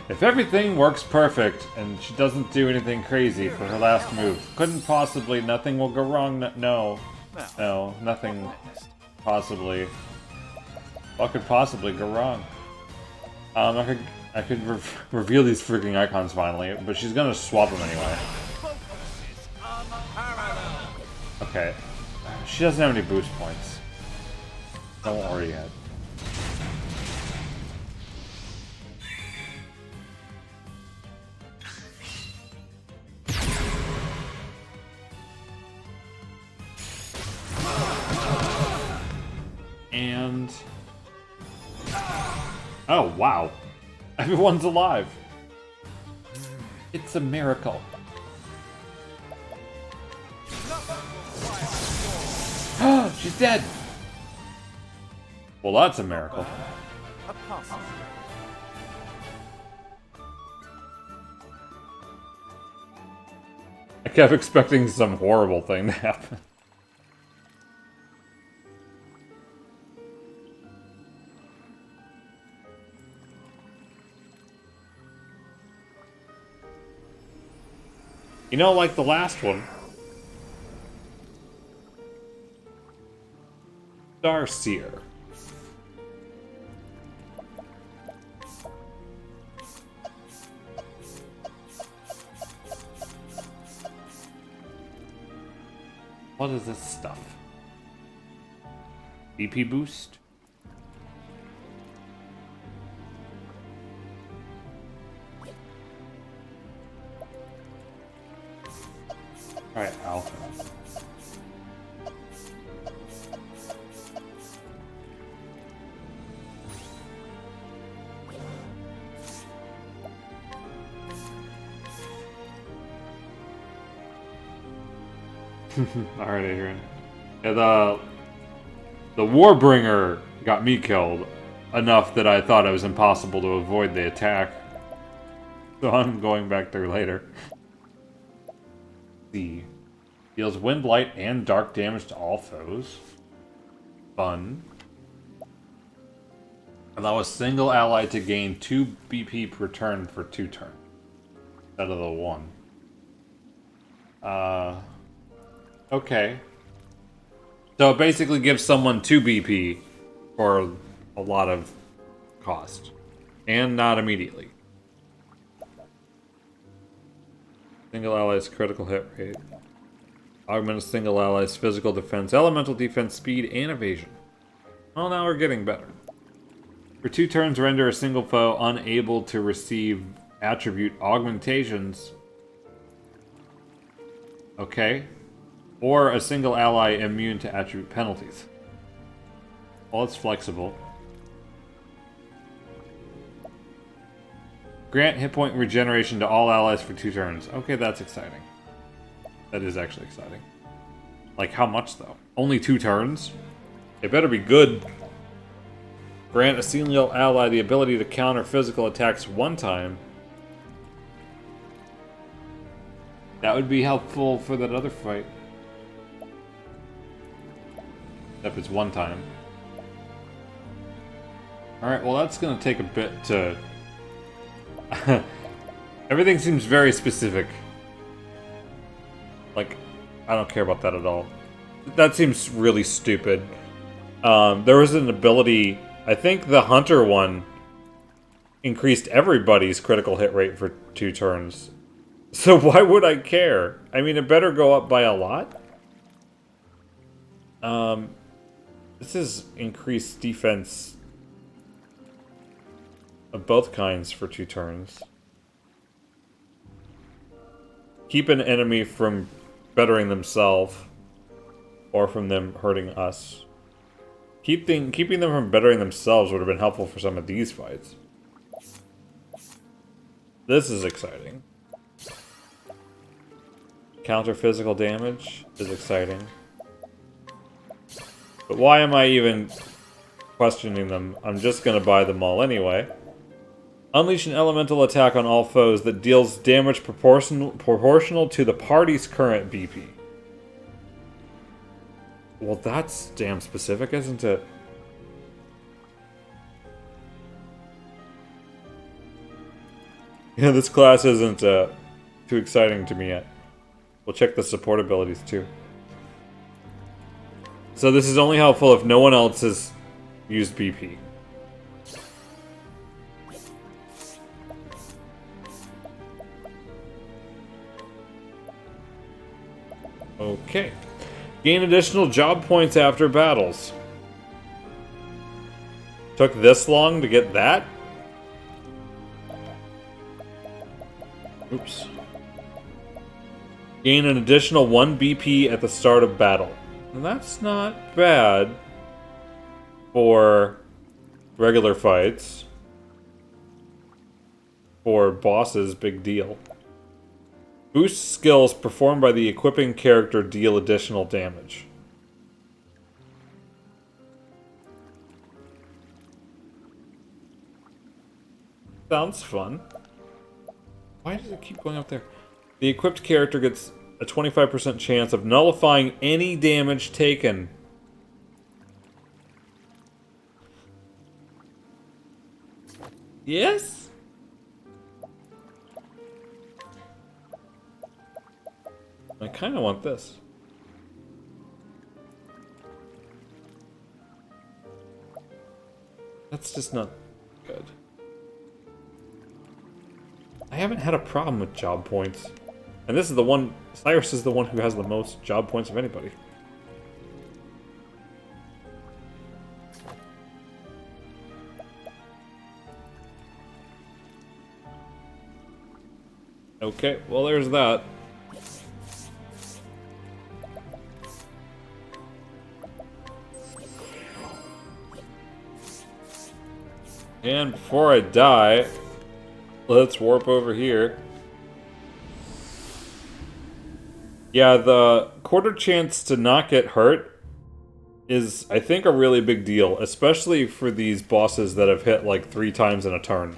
If everything works perfect and she doesn't do anything crazy for her last move, couldn't possibly, nothing will go wrong. No, nothing possibly. What could possibly go wrong? I could reveal these freaking icons finally, but she's gonna swap them anyway. Okay, she doesn't have any boost points. Don't worry yet. And... oh, wow. Everyone's alive. It's a miracle. She's dead. Well, that's a miracle. I kept expecting some horrible thing to happen. You know, like the last one. Starseer. What is this stuff? BP boost? Alright, Alpha. Alright, Adrian. Yeah, the Warbringer got me killed enough that I thought it was impossible to avoid the attack. So I'm going back there later. See. Deals wind, light, and dark damage to all foes. Fun. Allow a single ally to gain 2 BP per turn for 2 turns. Instead of the 1. Okay. So it basically gives someone 2 BP for a lot of cost. And not immediately. Single ally's critical hit rate. Augment a single ally's physical defense, elemental defense, speed, and evasion. Well, now we're getting better. For 2 turns, render a single foe unable to receive attribute augmentations. Okay. Or a single ally immune to attribute penalties. Well, it's flexible. Grant hit point regeneration to all allies for 2 turns. Okay, that's exciting. That is actually exciting. Like, how much, though? Only 2 turns? It better be good. Grant a single ally the ability to counter physical attacks 1 time. That would be helpful for that other fight. Except it's 1 time. Alright, well that's gonna take a bit to... Everything seems very specific. Like, I don't care about that at all. That seems really stupid. There was an ability... I think the Hunter one increased everybody's critical hit rate for 2 turns. So why would I care? I mean, it better go up by a lot. This is increased defense of both kinds for 2 turns. Keep an enemy from bettering themselves or from them hurting us. Keeping them from bettering themselves would have been helpful for some of these fights. This is exciting. Counter physical damage is exciting. But why am I even questioning them? I'm just gonna buy them all anyway. Unleash an elemental attack on all foes that deals damage proportional to the party's current BP. Well, that's damn specific, isn't it? Yeah, this class isn't too exciting to me yet. We'll check the support abilities too. So this is only helpful if no one else has used BP. Okay. Gain additional job points after battles. Took this long to get that? Oops. Gain an additional 1 BP at the start of battle. And that's not bad for regular fights. For bosses, big deal. Boost skills performed by the equipping character deal additional damage. Sounds fun. Why does it keep going up there? The equipped character gets a 25% chance of nullifying any damage taken. Yes? I kind of want this. That's just not good. I haven't had a problem with job points. And this is the one... Cyrus is the one who has the most job points of anybody. Okay, well there's that. And before I die, let's warp over here. Yeah, the quarter chance to not get hurt is, I think, a really big deal, especially for these bosses that have hit like 3 times in a turn.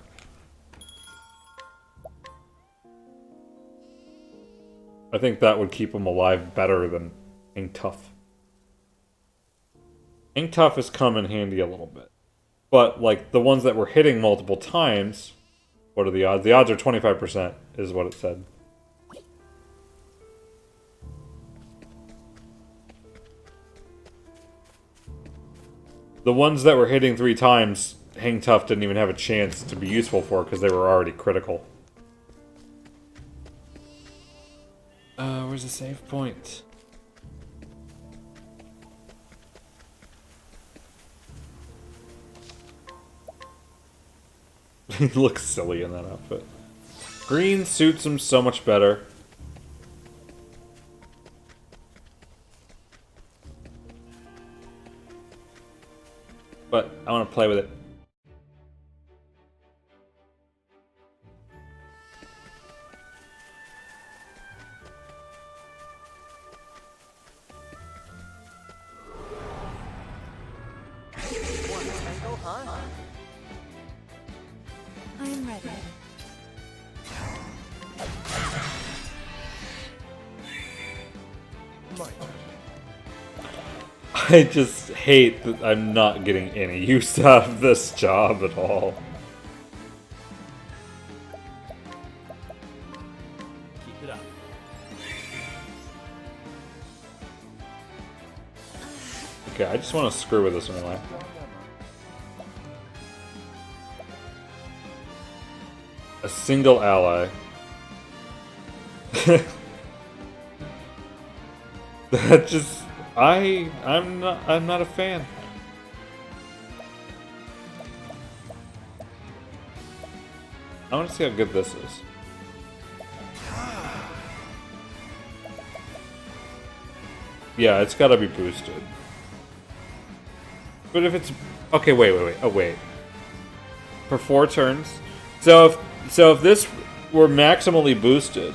I think that would keep them alive better than Ink Tough. Ink Tough has come in handy a little bit. But, like, the ones that were hitting multiple times, what are the odds? The odds are 25%, is what it said. The ones that were hitting 3 times, Hang Tough didn't even have a chance to be useful for because they were already critical. Where's the save point? He looks silly in that outfit. Green suits him so much better. But I want to play with it. I am ready. I just hate that I'm not getting any use out of this job at all. Keep it up. Okay, I just want to screw with this anyway. A single ally. That just I'm not a fan. I want to see how good this is. Yeah, it's got to be boosted. But if it's okay, wait. Oh wait. For 4 turns. So if this were maximally boosted,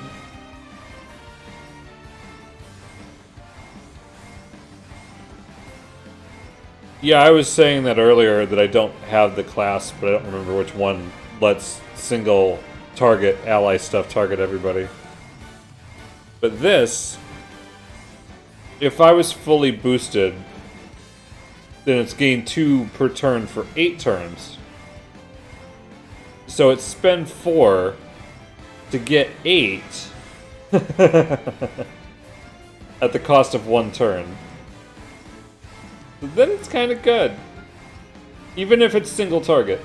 yeah, I was saying that earlier that I don't have the class, but I don't remember which one lets single target ally stuff target everybody. But this, if I was fully boosted, then it's gained 2 per turn for 8 turns. So it's spend 4 to get 8 at the cost of 1 turn. So then it's kind of good. Even if it's single target.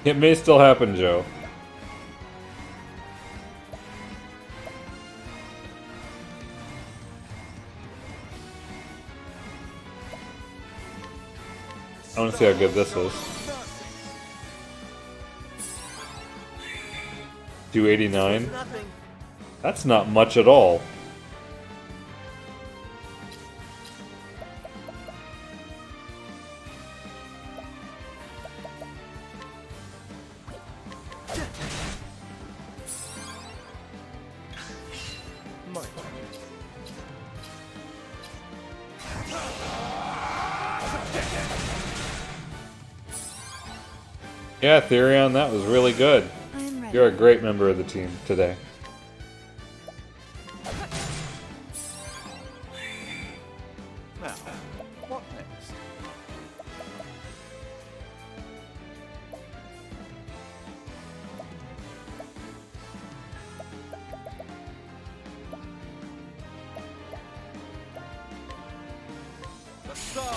It may still happen, Joe. I want to see how good this is. 289? That's not much at all. Yeah, Therion, that was really good. You're a great member of the team today. Now, what next? The star.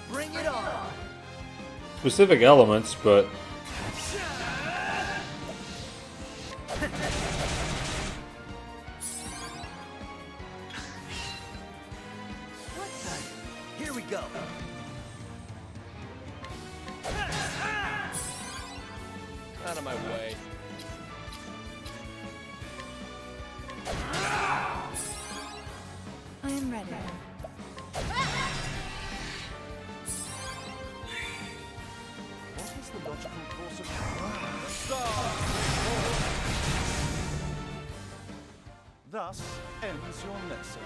Bring it on! Specific elements, but go. Out of my way. I am ready. What is the logical course of Thus ends your lesson.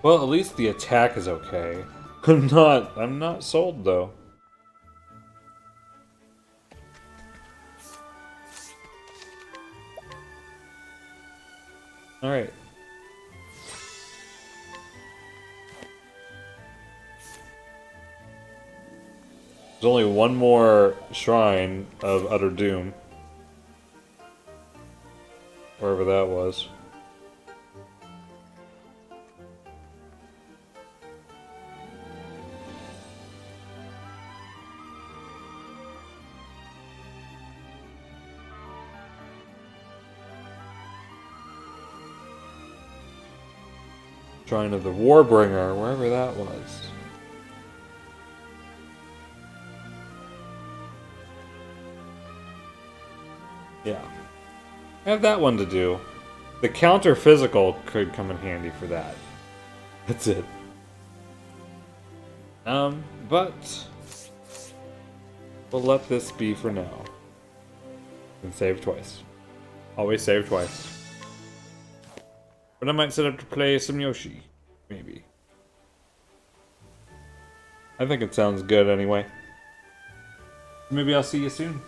Well, at least the attack is okay. I'm not sold though. Alright. There's only one more shrine of Utter Doom. Wherever that was. Shrine of the Warbringer, wherever that was. Yeah. I have that one to do. The counter physical could come in handy for that. That's it. But we'll let this be for now. And save twice. Always save twice. But I might set up to play some Yoshi. Maybe. I think it sounds good anyway. Maybe I'll see you soon.